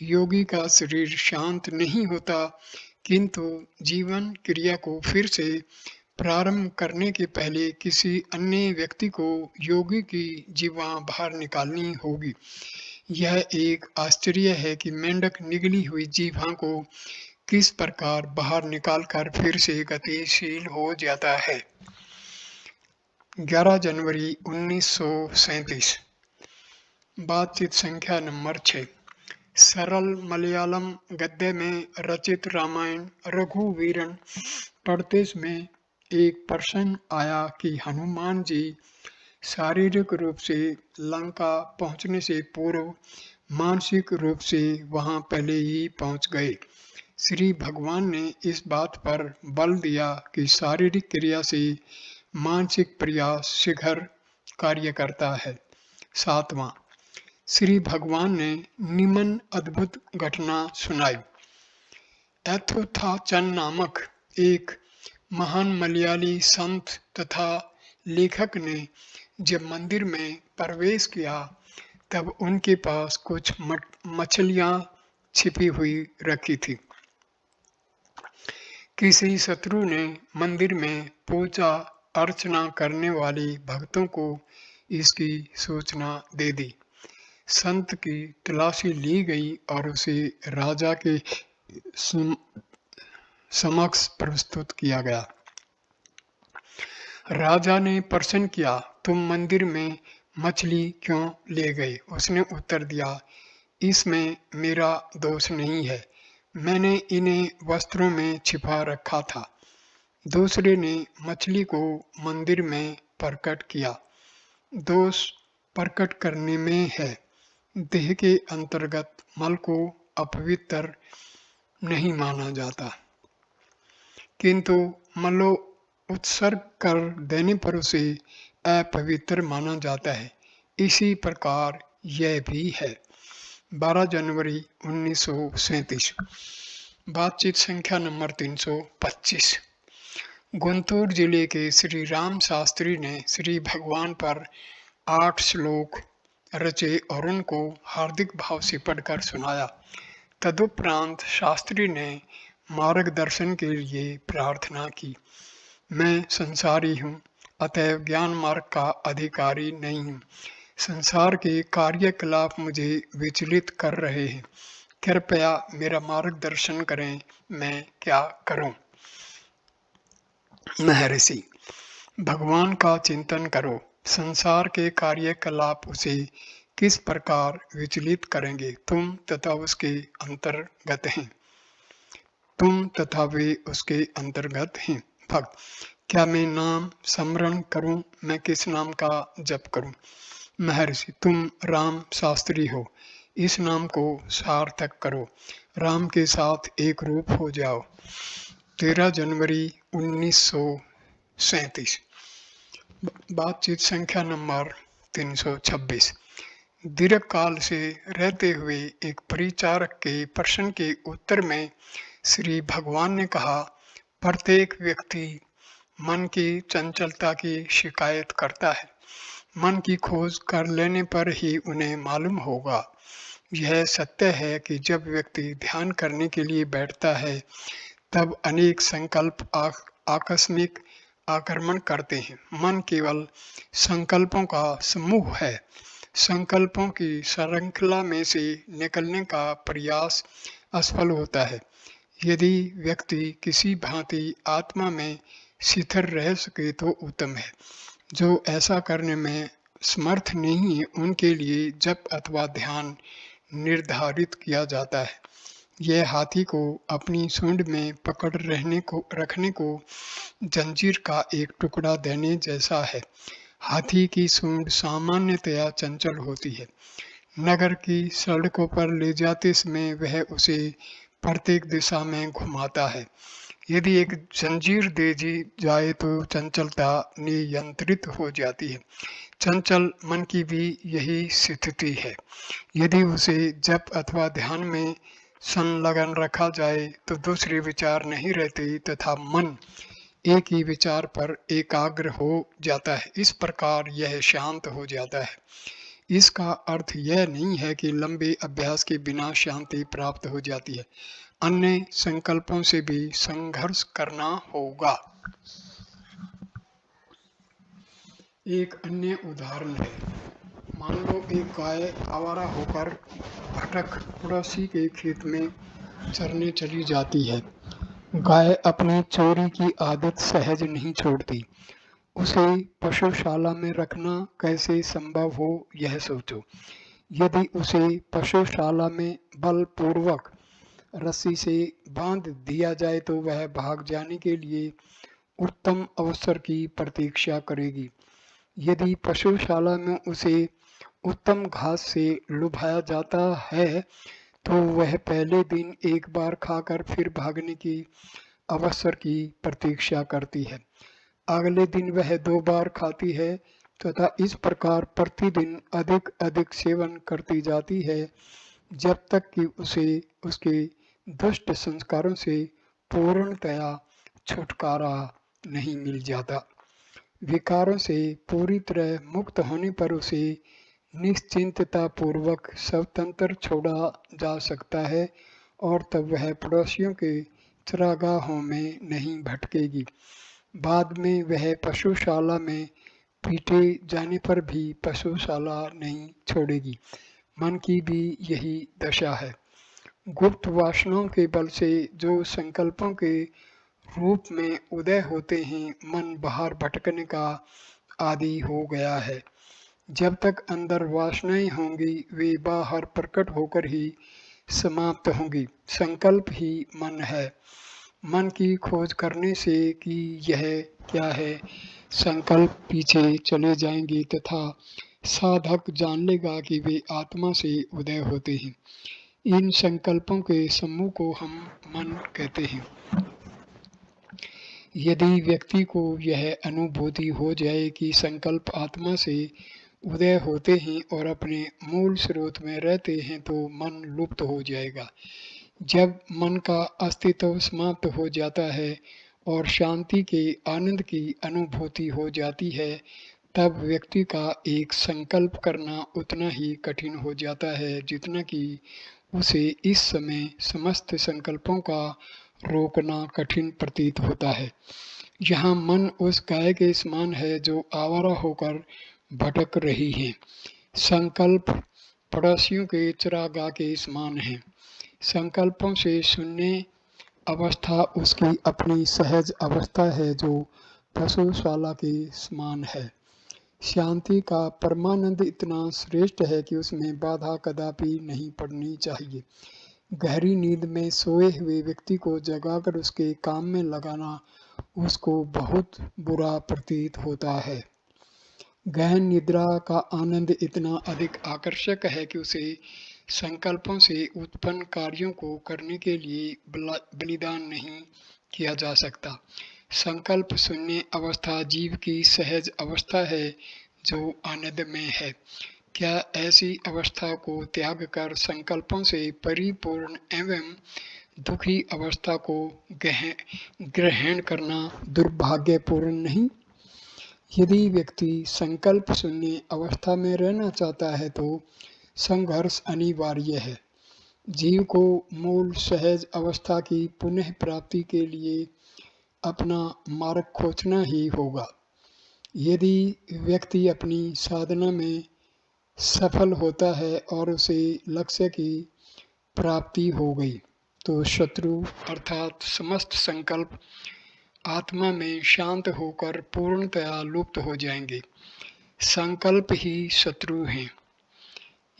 S1: योगी का शरीर शांत नहीं होता, किंतु जीवन क्रिया को फिर से प्रारंभ करने के पहले किसी अन्य व्यक्ति को योगी की जिह्वा बाहर निकालनी होगी। यह एक आश्चर्य है कि मेंढक निगली हुई जिह्वा को किस प्रकार बाहर निकालकर फिर से गतिशील हो जाता है। 11 जनवरी 1937। बातचीत संख्या नंबर 6। सरल मलयालम गद्य में रचित रामायण रघुवीरन पढ़ते में एक प्रश्न आया कि हनुमान जी शारीरिक रूप से लंका पहुंचने से पूर्व मानसिक रूप से वहां पहले ही पहुंच गए। श्री भगवान ने इस बात पर बल दिया कि शारीरिक क्रिया से मानसिक प्रयास शीघ्र कार्य करता है। 7वां, श्री भगवान ने निम्न अद्भुत घटना सुनाई। एथोथाचन नामक एक महान मलयाली संत तथा लेखक ने जब मंदिर में प्रवेश किया तब उनके पास कुछ मछलियां छिपी हुई रखी थी। किसी शत्रु ने मंदिर में पूजा अर्चना करने वाले भक्तों को इसकी सूचना दे दी। संत की तलाशी ली गई और उसे राजा के समक्ष प्रस्तुत किया गया। राजा ने प्रश्न किया, तुम मंदिर में मछली क्यों ले गए? उसने उत्तर दिया, इसमें मेरा दोष नहीं है, मैंने इन्हें वस्त्रों में छिपा रखा था। दूसरे ने मछली को मंदिर में प्रकट किया। दोष प्रकट करने में है। देह के अंतर्गत मल को अपवित्र नहीं माना जाता, किंतु मलो उत्सर्ग कर देने पर उसे अपवित्र माना जाता है। इसी प्रकार यह भी है। 12 जनवरी 1937। बातचीत संख्या नंबर 325। गुंटूर जिले के श्री राम शास्त्री ने श्री भगवान पर 8 श्लोक रचे और उनको हार्दिक भाव से पढ़कर सुनाया। तदुपरांत शास्त्री ने मार्गदर्शन के लिए प्रार्थना की। मैं संसारी हूँ, अतएव ज्ञान मार्ग का अधिकारी नहीं हूँ। संसार के कार्यकलाप मुझे विचलित कर रहे हैं। कृपया मेरा मार्गदर्शन करें, मैं क्या करूं? महर्षि, भगवान का चिंतन करो। संसार के कार्यकलाप उसे किस प्रकार विचलित करेंगे? तुम तथा उसके अंतर्गत हैं। तुम तथा वे उसके अंतर्गत हैं। भक्त, क्या मैं नाम स्मरण करूं? मैं किस नाम का जप करूं? महर्षि, तुम राम शास्त्री हो, इस नाम को सार्थक करो, राम के साथ एक रूप हो जाओ। 13 जनवरी 1937। बातचीत संख्या नंबर 326। दीर्घ काल से रहते हुए एक परिचारक के प्रश्न के उत्तर में श्री भगवान ने कहा, प्रत्येक व्यक्ति मन की चंचलता की शिकायत करता है। मन की खोज कर लेने पर ही उन्हें मालूम होगा। यह सत्य है कि जब व्यक्ति ध्यान करने के लिए बैठता है तब अनेक संकल्प आकस्मिक आक्रमण करते हैं। मन केवल संकल्पों का समूह है। संकल्पों की श्रृंखला में से निकलने का प्रयास असफल होता है। यदि व्यक्ति किसी भांति आत्मा में स्थिर रह सके तो उत्तम है। जो ऐसा करने में समर्थ नहीं है, उनके लिए जप अथवा ध्यान निर्धारित किया जाता है। यह हाथी को अपनी सूंड में पकड़ रखने को जंजीर का एक टुकड़ा देने जैसा है। हाथी की सूंड सामान्यतया चंचल होती है। नगर की सड़कों पर ले जाते समय वह उसे प्रत्येक दिशा में घुमाता है। यदि एक जंजीर दे दी जाए तो चंचलता नियंत्रित हो जाती है। चंचल मन की भी यही स्थिति है। यदि उसे जप अथवा ध्यान में संलग्न रखा जाए तो दूसरे विचार नहीं रहते तथा मन एक ही विचार पर एकाग्र हो जाता है। इस प्रकार यह शांत हो जाता है। इसका अर्थ यह नहीं है कि लंबे अभ्यास के बिना शांति प्राप्त हो जाती है। अन्य संकल्पों से भी संघर्ष करना होगा। एक अन्य उदाहरण है, मान लो एक गाय आवारा होकर भटक पड़ोसी के खेत में चरने चली जाती है। गाय अपनी चोरी की आदत सहज नहीं छोड़ती। उसे पशुशाला में रखना कैसे संभव हो, यह सोचो। यदि उसे पशुशाला में बलपूर्वक रस्सी से बांध दिया जाए तो वह भाग जाने के लिए उत्तम अवसर की प्रतीक्षा करेगी। यदि पशुशाला में उसे उत्तम घास से लुभाया जाता है तो वह पहले दिन एक बार खाकर फिर भागने की अवसर की प्रतीक्षा करती है। अगले दिन वह 2 बार खाती है तथा इस प्रकार प्रतिदिन अधिक अधिक सेवन करती जाती है जब तक कि उसे उसके दुष्ट संस्कारों से पूर्णतया छुटकारा नहीं मिल जाता। विकारों से पूरी तरह मुक्त होने पर उसे निश्चिंतता पूर्वक स्वतंत्र छोड़ा जा सकता है और तब वह पड़ोसियों के चरागाहों में नहीं भटकेगी। बाद में वह पशुशाला में पीटे जाने पर भी पशुशाला नहीं छोड़ेगी। मन की भी यही दशा है। गुप्त वासनाओं के बल से जो संकल्पों के रूप में उदय होते हैं, मन बाहर भटकने का आदी हो गया है। जब तक अंदर वासनाएं होंगी वे बाहर प्रकट होकर ही समाप्त होंगी। संकल्प ही मन है। मन की खोज करने से कि यह क्या है, संकल्प पीछे चले जाएंगे तथा साधक जान लेगा कि वे आत्मा से उदय होते हैं। इन संकल्पों के समूह को हम मन कहते हैं। यदि व्यक्ति को यह अनुभूति हो जाए कि संकल्प आत्मा से उदय होते हैं और अपने मूल स्रोत में रहते हैं तो मन लुप्त हो जाएगा। जब मन का अस्तित्व समाप्त हो जाता है और शांति के आनंद की अनुभूति हो जाती है, तब व्यक्ति का एक संकल्प करना उतना ही कठिन हो जाता है जितना कि उसे इस समय समस्त संकल्पों का रोकना कठिन प्रतीत होता है। यहाँ मन उस गाय के समान है जो आवारा होकर भटक रही है। संकल्प पड़ोसियों के चरागाह के समान है। संकल्पों से शून्य अवस्था उसकी अपनी सहज अवस्था है जो पशुशाला के समान है। शांति का परमानंद इतना श्रेष्ठ है कि उसमें बाधा कदापि नहीं पड़नी चाहिए। गहरी नींद में सोए हुए व्यक्ति को जगाकर उसके काम में लगाना उसको बहुत बुरा प्रतीत होता है। गहन निद्रा का आनंद इतना अधिक आकर्षक है कि उसे संकल्पों से उत्पन्न कार्यों को करने के लिए बलिदान नहीं किया जा सकता। संकल्प शून्य अवस्था जीव की सहज अवस्था है जो आनंद में है। क्या ऐसी अवस्था को त्याग कर संकल्पों से परिपूर्ण एवं दुखी अवस्था को ग्रहण करना दुर्भाग्यपूर्ण नहीं? यदि व्यक्ति संकल्प शून्य अवस्था में रहना चाहता है तो संघर्ष अनिवार्य है। जीव को मूल सहज अवस्था की पुनः प्राप्ति के लिए अपना मार्ग खोजना ही होगा। यदि व्यक्ति अपनी साधना में सफल होता है और उसे लक्ष्य की प्राप्ति हो गई, तो शत्रु अर्थात समस्त संकल्प आत्मा में शांत होकर पूर्णतया लुप्त हो जाएंगे। संकल्प ही शत्रु हैं।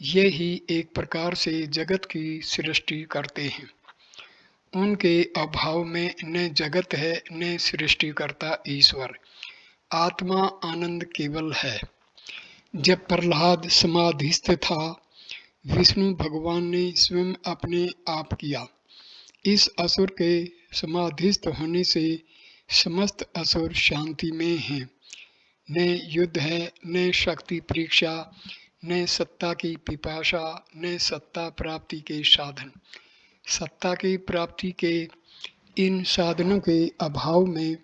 S1: ये ही एक प्रकार से जगत की सृष्टि करते हैं। उनके अभाव में न जगत है न सृष्टिकर्ता ईश्वर। आत्मा आनंद केवल है। जब प्रहलाद समाधिस्थ था, विष्णु भगवान ने स्वयं अपने आप किया। इस असुर के समाधिस्थ होने से समस्त असुर शांति में हैं। न युद्ध है, न शक्ति परीक्षा, न सत्ता की पिपासा, न सत्ता प्राप्ति के साधन। सत्ता की प्राप्ति के इन साधनों के अभाव में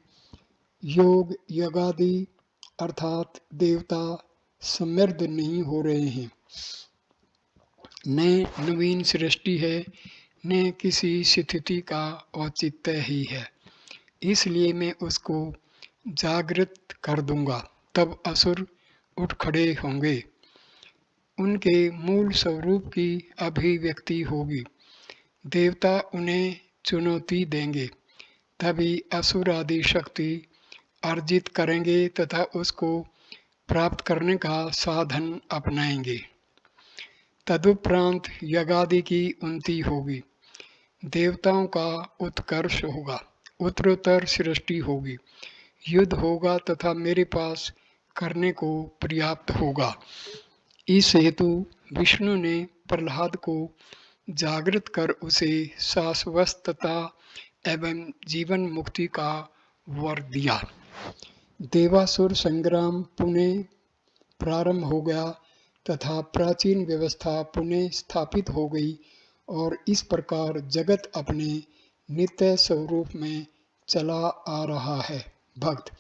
S1: योग यज्ञादि अर्थात देवता समृद्ध नहीं हो रहे हैं। न नवीन सृष्टि है, न किसी स्थिति का औचित्य ही है। इसलिए मैं उसको जागृत कर दूंगा, तब असुर उठ खड़े होंगे। उनके मूल स्वरूप की अभिव्यक्ति होगी। देवता उन्हें चुनौती देंगे, तभी असुर आदि शक्ति अर्जित करेंगे तथा उसको प्राप्त करने का साधन अपनाएंगे। तदुपरांत यज्ञादि की उन्नति होगी, देवताओं का उत्कर्ष होगा, उत्तरोत्तर सृष्टि होगी, युद्ध होगा तथा मेरे पास करने को पर्याप्त होगा। इस हेतु विष्णु ने प्रहलाद को जागृत कर उसे शाश्वतता एवं जीवन मुक्ति का वर दिया। देवासुर संग्राम पुनः प्रारंभ हो गया तथा प्राचीन व्यवस्था पुनः स्थापित हो गई और इस प्रकार जगत अपने नित्य स्वरूप में चला आ रहा है। भक्त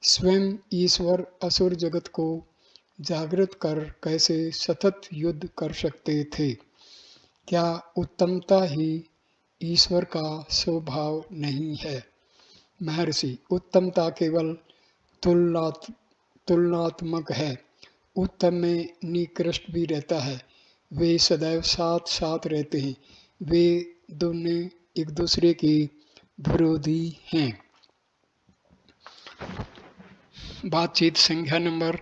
S1: स्वयं ईश्वर असुर जगत को जागृत कर कैसे सतत युद्ध कर सकते थे? क्या उत्तमता ही ईश्वर का स्वभाव नहीं है? महर्षि, उत्तमता केवल तुलनात्मक है। उत्तम में निकृष्ट भी रहता है। वे सदैव साथ साथ रहते हैं। वे दोनों एक दूसरे के विरोधी हैं। बातचीत संख्या नंबर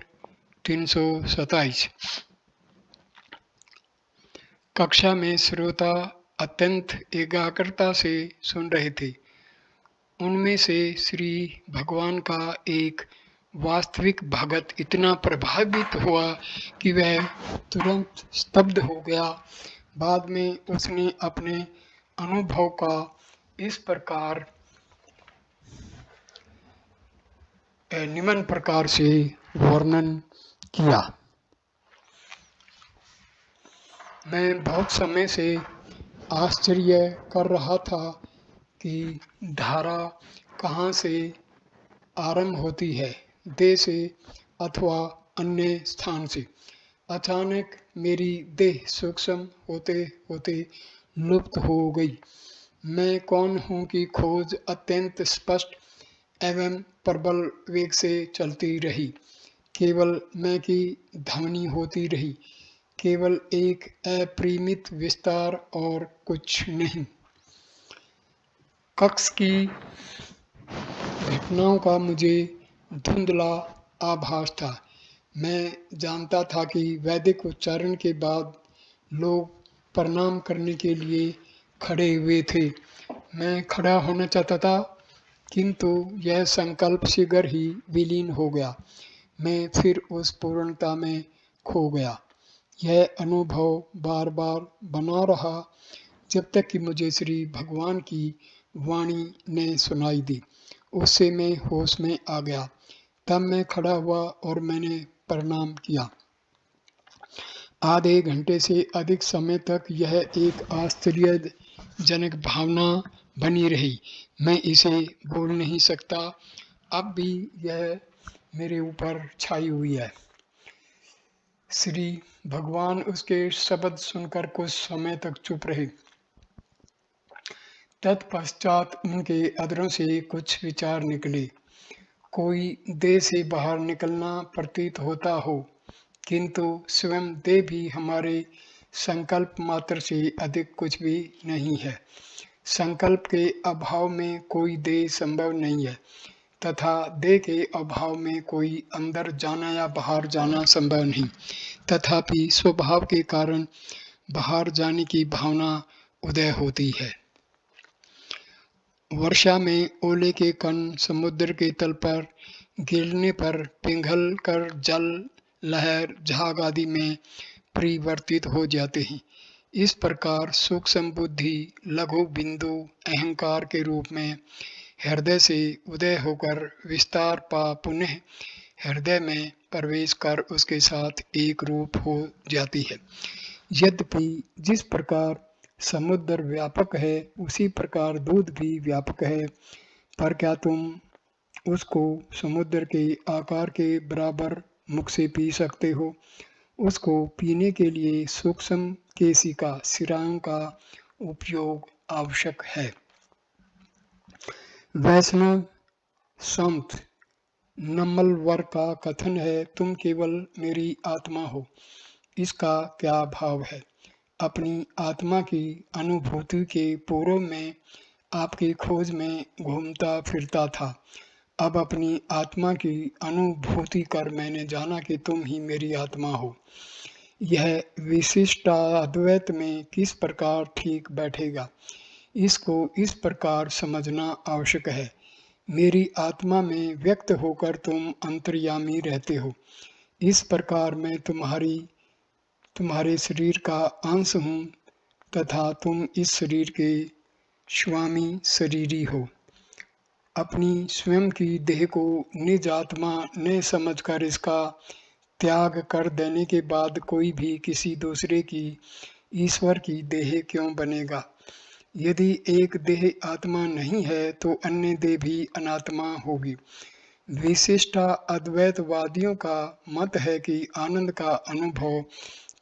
S1: 327। कक्षा में श्रोता अत्यंत एकाग्रता से सुन रहे थे। उनमें से श्री भगवान का एक वास्तविक भगत इतना प्रभावित हुआ कि वह तुरंत स्तब्ध हो गया। बाद में उसने अपने अनुभव का इस प्रकार निम्न प्रकार से वर्णन किया। मैं बहुत समय से आश्चर्य कर रहा था कि धारा कहाँ से आरंभ होती है, देह से अथवा अन्य स्थान से। अचानक मेरी देह सूक्ष्म होते होते लुप्त हो गई। मैं कौन हूँ की खोज अत्यंत स्पष्ट एवं प्रबल वेग से चलती रही। केवल मैं की ध्वनि होती रही, केवल एक अपरिमित विस्तार और कुछ नहीं। कक्ष की घटनाओं का मुझे धुंधला आभास था। मैं जानता था कि वैदिक उच्चारण के बाद लोग प्रणाम करने के लिए खड़े हुए थे। मैं खड़ा होना चाहता था, किंतु यह संकल्प शीघ्र ही विलीन हो गया। मैं फिर उस पूर्णता में खो गया। यह अनुभव बार बार बना रहा जब तक कि मुझे श्री भगवान की वाणी ने सुनाई दी। उससे मैं होश में आ गया। तब मैं खड़ा हुआ और मैंने प्रणाम किया। आधे घंटे से अधिक समय तक यह एक आश्चर्यजनक भावना बनी रही। मैं इसे बोल नहीं सकता। अब भी यह मेरे ऊपर छाई हुई है। श्री भगवान उसके शब्द सुनकर कुछ समय तक चुप रहे। तत्पश्चात उनके अधरों से कुछ विचार निकले। कोई देह से बाहर निकलना प्रतीत होता हो, किंतु स्वयं देह भी हमारे संकल्प मात्र से अधिक कुछ भी नहीं है। संकल्प के अभाव में कोई देह संभव नहीं है तथा देह के अभाव में कोई अंदर जाना या बाहर जाना संभव नहीं। तथापि स्वभाव के कारण बाहर जाने की भावना उदय होती है। वर्षा में ओले के कण समुद्र के तल पर गिरने पर पिघल कर जल, लहर, झाग आदि में परिवर्तित हो जाते हैं। इस प्रकार सूक्ष्म बुद्धि लघु बिंदु अहंकार के रूप में हृदय से उदय होकर विस्तार पा पुनः हृदय में प्रवेश कर उसके साथ एक रूप हो जाती है। यद्यपि जिस प्रकार समुद्र व्यापक है उसी प्रकार दूध भी व्यापक है, पर क्या तुम उसको समुद्र के आकार के बराबर मुख से पी सकते हो? उसको पीने के लिए सूक्ष्म केशिका सिराओं का उपयोग आवश्यक है। वैष्णव संत नम्मलवर का कथन है, तुम केवल मेरी आत्मा हो। इसका क्या भाव है? अपनी आत्मा की अनुभूति के पूर्व में आपकी खोज में घूमता फिरता था। अब अपनी आत्मा की अनुभूति कर मैंने जाना कि तुम ही मेरी आत्मा हो। यह विशिष्टाद्वैत में किस प्रकार ठीक बैठेगा, इसको इस प्रकार समझना आवश्यक है। मेरी आत्मा में व्यक्त होकर तुम अंतर्यामी रहते हो। इस प्रकार मैं तुम्हारे शरीर का अंश हूँ तथा तुम इस शरीर के स्वामी शरीरी हो। अपनी स्वयं की देह को निज आत्मा न समझकर इसका त्याग कर देने के बाद कोई भी किसी दूसरे की ईश्वर की देह क्यों बनेगा? यदि एक देह आत्मा नहीं है तो अन्य देह भी अनात्मा होगी। विशिष्टा अद्वैतवादियों का मत है कि आनंद का अनुभव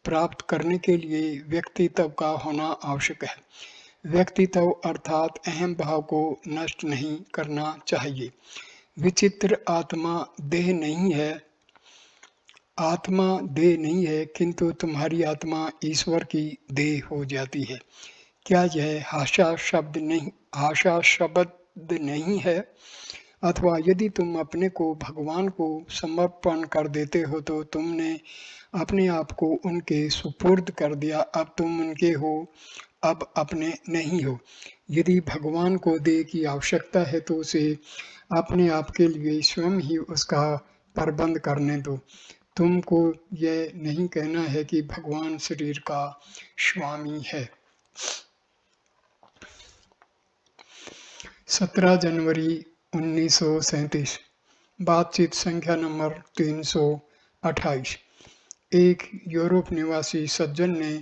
S1: प्राप्त करने के लिए व्यक्तित्व का होना आवश्यक है। व्यक्तित्व अर्थात अहम भाव को नष्ट नहीं करना चाहिए। विचित्र आत्मा देह नहीं है, आत्मा देह नहीं है, किंतु तुम्हारी आत्मा ईश्वर की देह हो जाती है। क्या यह हास्या शब्द नहीं है? अथवा यदि तुम अपने को भगवान को समर्पण कर देते हो तो तुमने अपने आप को उनके सुपुर्द कर दिया। अब तुम उनके हो, अब अपने नहीं हो। यदि भगवान को देह की आवश्यकता है तो उसे अपने आप के लिए स्वयं ही उसका प्रबंध करने दो। तुमको यह नहीं कहना है कि भगवान शरीर का स्वामी है। 17 जनवरी 1937। बातचीत संख्या नंबर 328। एक यूरोप निवासी सज्जन ने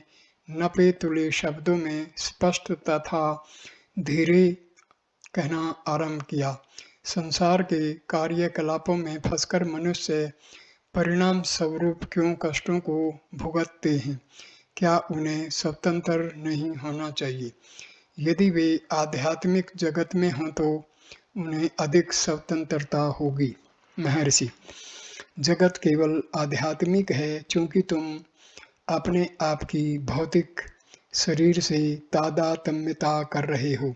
S1: नपे तुले शब्दों में स्पष्ट तथा धीरे कहना आरंभ किया। संसार के कार्यकलापों में फंसकर मनुष्य परिणाम स्वरूप क्यों कष्टों को भुगतते हैं? क्या उन्हें स्वतंत्र नहीं होना चाहिए? यदि वे आध्यात्मिक जगत में हों तो उन्हें अधिक स्वतंत्रता होगी। महर्षि, जगत केवल आध्यात्मिक है क्योंकि तुम अपने आप की भौतिक शरीर से तादात्म्यता कर रहे हो।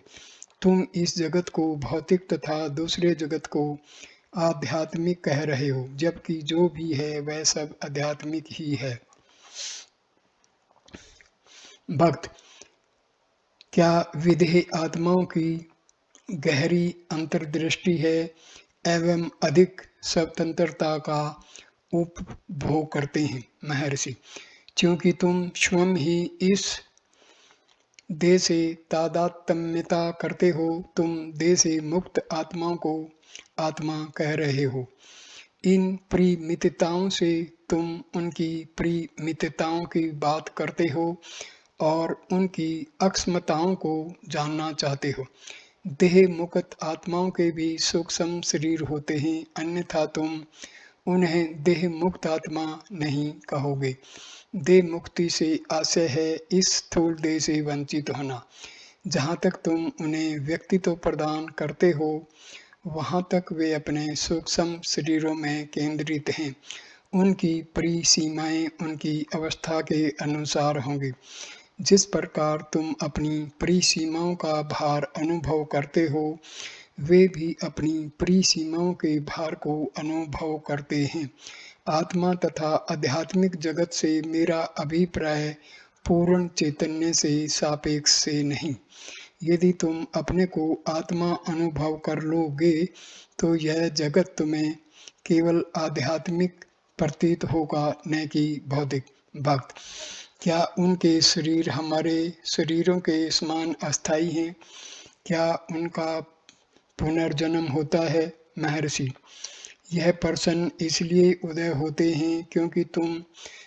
S1: तुम इस जगत को भौतिक तथा दूसरे जगत को आध्यात्मिक कह रहे हो, जबकि जो भी है वह सब आध्यात्मिक ही है। भक्त, क्या विदेह आत्माओं की गहरी अंतर्दृष्टि है एवं अधिक स्वतंत्रता का उपभोग करते हैं? महर्षि, क्योंकि तुम स्वयं ही इस देह से तादात्म्यता करते हो, तुम देह से मुक्त आत्माओं को आत्मा कह रहे हो। इन परिमितताओं से तुम उनकी परिमितताओं की बात करते हो और उनकी अक्षमताओं को जानना चाहते हो। देह मुक्त आत्माओं के भी सूक्ष्म शरीर होते हैं, अन्यथा तुम उन्हें देह मुक्त आत्मा नहीं कहोगे। देह मुक्ति से आशय है इस स्थूल देह से वंचित होना। जहाँ तक तुम उन्हें व्यक्तित्व प्रदान करते हो वहाँ तक वे अपने सूक्ष्म शरीरों में केंद्रित हैं। उनकी परिसीमाएं उनकी अवस्था के अनुसार होंगी। जिस प्रकार तुम अपनी परिसीमाओं का भार अनुभव करते हो, वे भी अपनी परिसीमाओं के भार को अनुभव करते हैं। आत्मा तथा आध्यात्मिक जगत से मेरा अभिप्राय पूर्ण चैतन्य से सापेक्ष से नहीं। यदि तुम अपने को आत्मा अनुभव कर लोगे, तो यह जगत तुम्हें केवल आध्यात्मिक प्रतीत होगा, न कि भौतिक। भक्त, क्या उनके शरीर हमारे शरीरों के समान अस्थायी हैं? क्या उनका पुनर्जन्म होता है? महर्षि, यह प्रश्न इसलिए उदय होते हैं क्योंकि तुम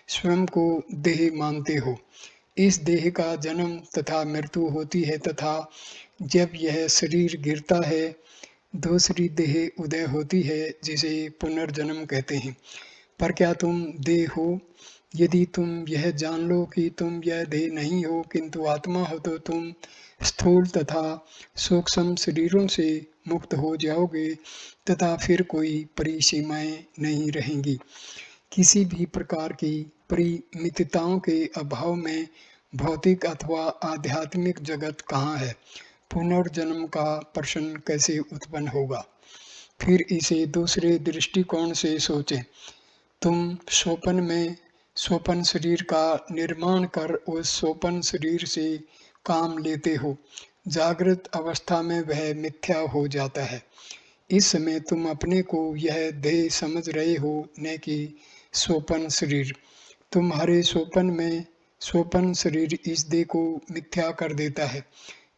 S1: स्वयं को देह मानते हो। इस देह का जन्म तथा मृत्यु होती है तथा जब यह शरीर गिरता है, दूसरी देह उदय होती है जिसे पुनर्जन्म कहते हैं। पर क्या तुम देह हो? यदि तुम यह जान लो कि तुम यह देह नहीं हो किंतु आत्मा हो, तो तुम स्थूल तथा सूक्ष्म शरीरों से मुक्त हो जाओगे तथा फिर कोई परिसीमाएं नहीं रहेंगी। किसी भी प्रकार की परिमितताओं के अभाव में भौतिक अथवा आध्यात्मिक जगत कहाँ है? पुनर्जन्म का प्रश्न कैसे उत्पन्न होगा? फिर इसे दूसरे दृष्टिकोण से सोचें। तुम स्वप्न में स्वप्न शरीर का निर्माण कर उस स्वप्न शरीर से काम लेते हो। जागृत अवस्था में वह मिथ्या हो जाता है। इस समय तुम अपने को यह देह समझ रहे हो, न कि स्वप्न शरीर। तुम्हारे स्वप्न में स्वप्न शरीर इस देह को मिथ्या कर देता है।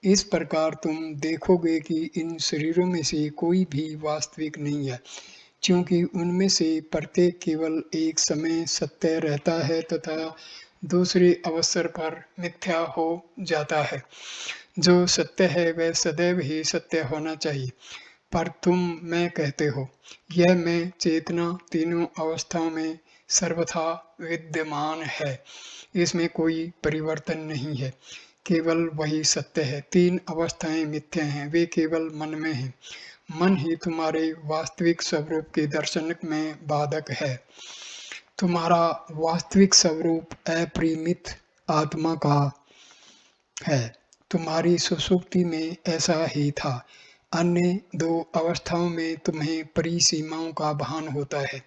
S1: इस प्रकार तुम देखोगे कि इन शरीरों में से कोई भी वास्तविक नहीं है, क्योंकि उनमें से प्रत्येक केवल एक समय सत्य रहता है तथा दूसरे अवसर पर मिथ्या हो जाता है। जो सत्य है वह सदैव ही सत्य होना चाहिए, पर तुम मैं कहते हो। यह मैं चेतना तीनों अवस्थाओं में सर्वथा विद्यमान है, इसमें कोई परिवर्तन नहीं है, केवल वही सत्य है। तीन अवस्थाएं मिथ्या हैं, वे केवल मन में हैं। मन ही तुम्हारे वास्तविक स्वरूप के दर्शन में बाधक है। तुम्हारा वास्तविक स्वरूप अपरिमित आत्मा का है। तुम्हारी सुषुप्ति में ऐसा ही था। अन्य दो अवस्थाओं में तुम्हें परिसीमाओं का भान होता है।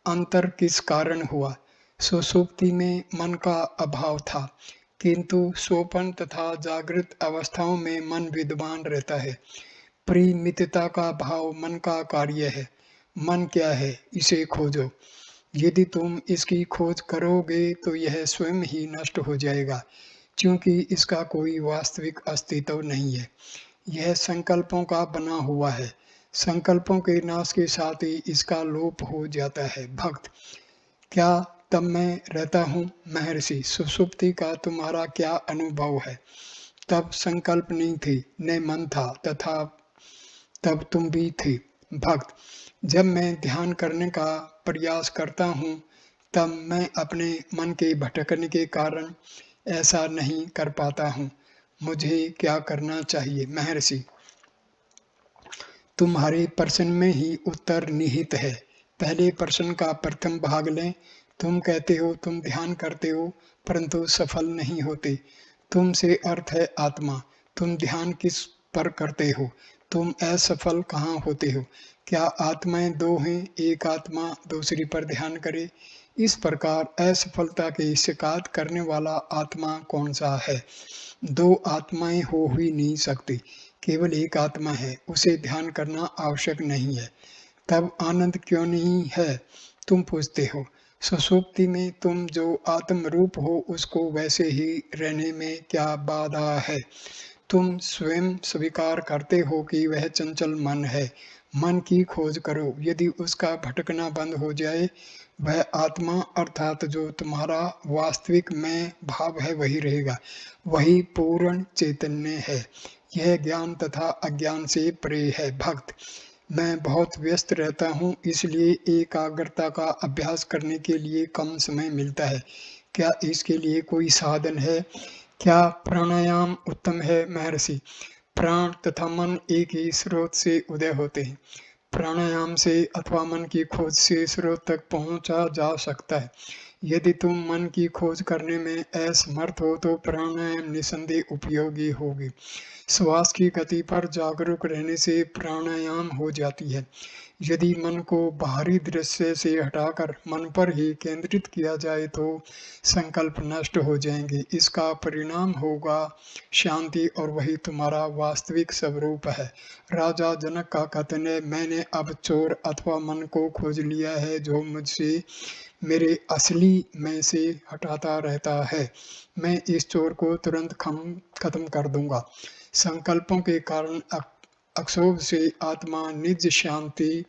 S1: अंतर किस कारण हुआ? सुषुप्ति में मन का अभाव था, किंतु स्वप्न तथा जागृत अवस्थाओं में मन विद्यमान रहता है। परिमितता का भाव मन का कार्य है। मन क्या है, इसे खोजो। यदि तुम इसकी खोज करोगे तो यह स्वयं ही नष्ट हो जाएगा, क्योंकि इसका कोई वास्तविक अस्तित्व नहीं है। यह संकल्पों का बना हुआ है। संकल्पों के नाश के साथ ही इसका लोप हो जाता है। भक्त, क्या तब मैं रहता हूँ? महर्षि, सुषुप्ति का तुम्हारा क्या अनुभव है? तब संकल्प नहीं थे, न मन था, तथा तब तुम भी थे। भक्त, जब मैं ध्यान करने का प्रयास करता हूँ, तब मैं अपने मन के भटकने के कारण ऐसा नहीं कर पाता हूँ। मुझे क्या करना चाहिए? महर्षि, तुम्हारे प्रश्न में ही उत्तर निहित है। पहले प्रश्न का प्रथम भाग लें। तुम कहते हो तुम ध्यान करते हो, परंतु सफल नहीं होते। तुम से अर्थ है आत्मा। तुम ध्यान किस पर करते हो? तुम असफल कहाँ होते हो? क्या आत्माएं दो हैं? एक आत्मा दूसरी पर ध्यान करे। इस प्रकार असफलता की शिकायत करने वाला आत्मा कौन सा है? दो आत्माएं हो ही नहीं सकती, केवल एक आत्मा है, उसे ध्यान करना आवश्यक नहीं है। तब आनंद क्यों नहीं है? तुम पूछते हो। सुषुप्ति में तुम जो आत्म रूप हो उसको वैसे ही रहने में क्या बाधा है? तुम स्वयं स्वीकार करते हो कि वह चंचल मन है। मन की खोज करो। यदि उसका भटकना बंद हो जाए, वह आत्मा अर्थात जो तुम्हारा वास्तविक मैं भाव है वही रहेगा। वही पूर्ण चैतन्य है। यह ज्ञान तथा अज्ञान से परे है। भक्त, मैं बहुत व्यस्त रहता हूँ, इसलिए एकाग्रता का अभ्यास करने के लिए कम समय मिलता है। क्या इसके लिए कोई साधन है? क्या प्राणायाम उत्तम है? महर्षि, प्राण तथा मन एक ही स्रोत से उदय होते हैं। प्राणायाम से अथवा मन की खोज से स्रोत तक पहुंचा जा सकता है। यदि तुम मन की खोज करने में असमर्थ हो तो प्राणायाम निसंदेह उपयोगी होगी। श्वास की गति पर जागरूक रहने से प्राणायाम हो जाती है। यदि मन को बाहरी दृश्य से हटाकर मन पर ही केंद्रित किया जाए तो संकल्प नष्ट हो जाएंगे। इसका परिणाम होगा शांति, और वही तुम्हारा वास्तविक स्वरूप है। राजा जनक का कथन है, मैंने अब चोर अथवा मन को खोज लिया है जो मुझसे मेरे असली मैं से हटाता रहता है। मैं इस चोर को तुरंत खत्म कर दूंगा। संकल्पों के कारण अक्षोभ से आत्मा निज शांति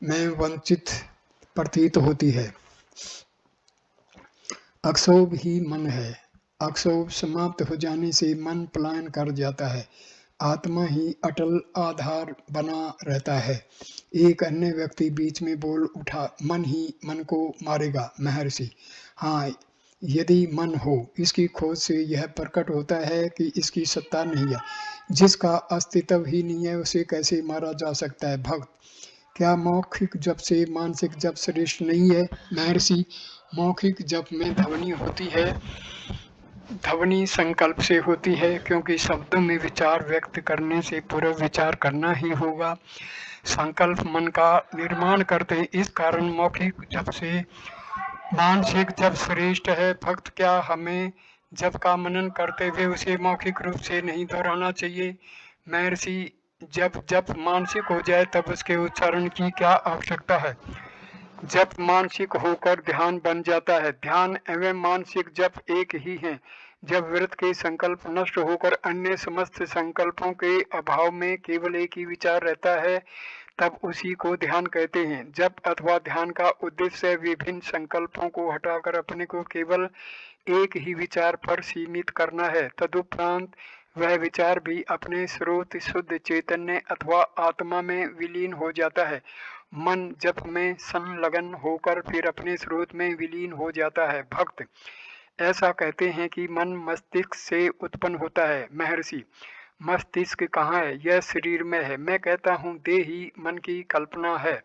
S1: में वंचित प्रतीत होती है। अक्षोभ ही मन है। अक्षोभ समाप्त हो जाने से मन पलायन कर जाता है। आत्मा ही अटल आधार बना रहता है। एक अन्य व्यक्ति बीच में बोल उठा, मन ही मन को मारेगा। महर्षि, हाँ, यदि मन हो, इसकी खोज से यह प्रकट होता है कि इसकी सत्ता नहीं है। जिसका अस्तित्व ही नहीं है उसे कैसे मारा जा सकता है। भक्त, क्या मौखिक जप से मानसिक जप श्रेष्ठ नहीं है। महर्षि, मौखिक जप में ध्वनि होती है। ध्वनि संकल्प से होती है, क्योंकि शब्दों में विचार व्यक्त करने से पूर्व विचार करना ही होगा। संकल्प मन का निर्माण करते हैं, इस कारण मौखिक जप से मानसिक जप श्रेष्ठ है। भक्त, क्या हमें जप का मनन करते हुए उसे मौखिक रूप से नहीं दोहराना चाहिए। महर्षि, जब जप मानसिक हो जाए तब उसके उच्चारण की क्या आवश्यकता है। जप मानसिक होकर ध्यान बन जाता है। ध्यान एवं मानसिक जप एक ही हैं। जब वृत्त के संकल्प नष्ट होकर अन्य समस्त संकल्पों के अभाव में केवल एक ही विचार रहता है, तब उसी को ध्यान कहते हैं। जप अथवा ध्यान का उद्देश्य विभिन्न संकल्पों को हटाकर अपने को केवल एक ही विचार पर सीमित करना है। तदुपरांत वह विचार भी अपने स्रोत शुद्ध चैतन्य अथवा आत्मा में विलीन हो जाता है। मन जप में संलग्न होकर फिर अपने स्रोत में विलीन हो जाता है। भक्त, ऐसा कहते हैं कि मन मस्तिष्क से उत्पन्न होता है। महर्षि, मस्तिष्क कहाँ है। यह शरीर में है। मैं कहता हूँ देह ही मन की कल्पना है।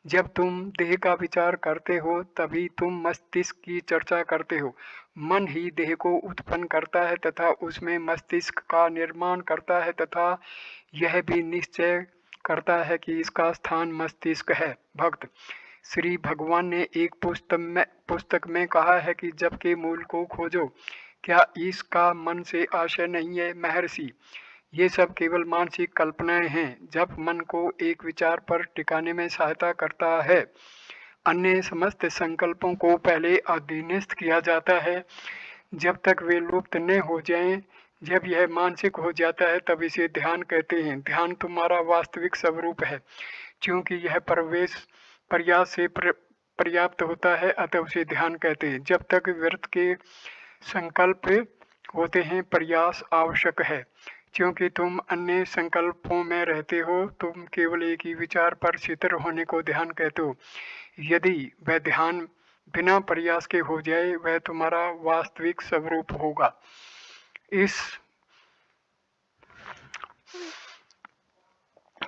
S1: जब तुम देह का विचार करते हो तभी तुम मस्तिष्क की चर्चा करते हो। मन ही देह को उत्पन्न करता है तथा उसमें मस्तिष्क का निर्माण करता है तथा यह भी निश्चय करता है कि इसका स्थान मस्तिष्क है। भक्त, श्री भगवान ने एक पुस्तक में कहा है कि जप के मूल को खोजो। क्या इसका मन से आशय नहीं है। महर्षि, ये सब केवल मानसिक कल्पनाएं हैं। जप मन को एक विचार पर टिकाने में सहायता करता है। अन्य समस्त संकल्पों को पहले अधीनस्थ किया जाता है जब तक वे लुप्त न हो जाएं। जब यह मानसिक हो जाता है तब इसे ध्यान कहते हैं। ध्यान तुम्हारा वास्तविक स्वरूप है। क्योंकि यह प्रयास से पर्याप्त होता है, अतः उसे ध्यान कहते हैं। जब तक व्यर्थ के संकल्प होते हैं प्रयास आवश्यक है। क्योंकि तुम अन्य संकल्पों में रहते हो, तुम केवल एक ही विचार पर स्थिर होने को ध्यान कहते हो। यदि वह ध्यान बिना प्रयास के हो जाए, वह तुम्हारा वास्तविक स्वरूप होगा। इस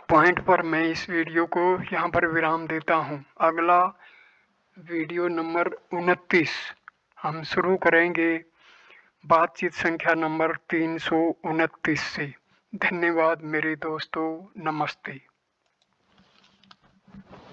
S1: पॉइंट पर मैं इस वीडियो को यहाँ पर विराम देता हूँ। अगला वीडियो नंबर 29 हम शुरू करेंगे बातचीत संख्या नंबर 329 से। धन्यवाद मेरे दोस्तों, नमस्ते।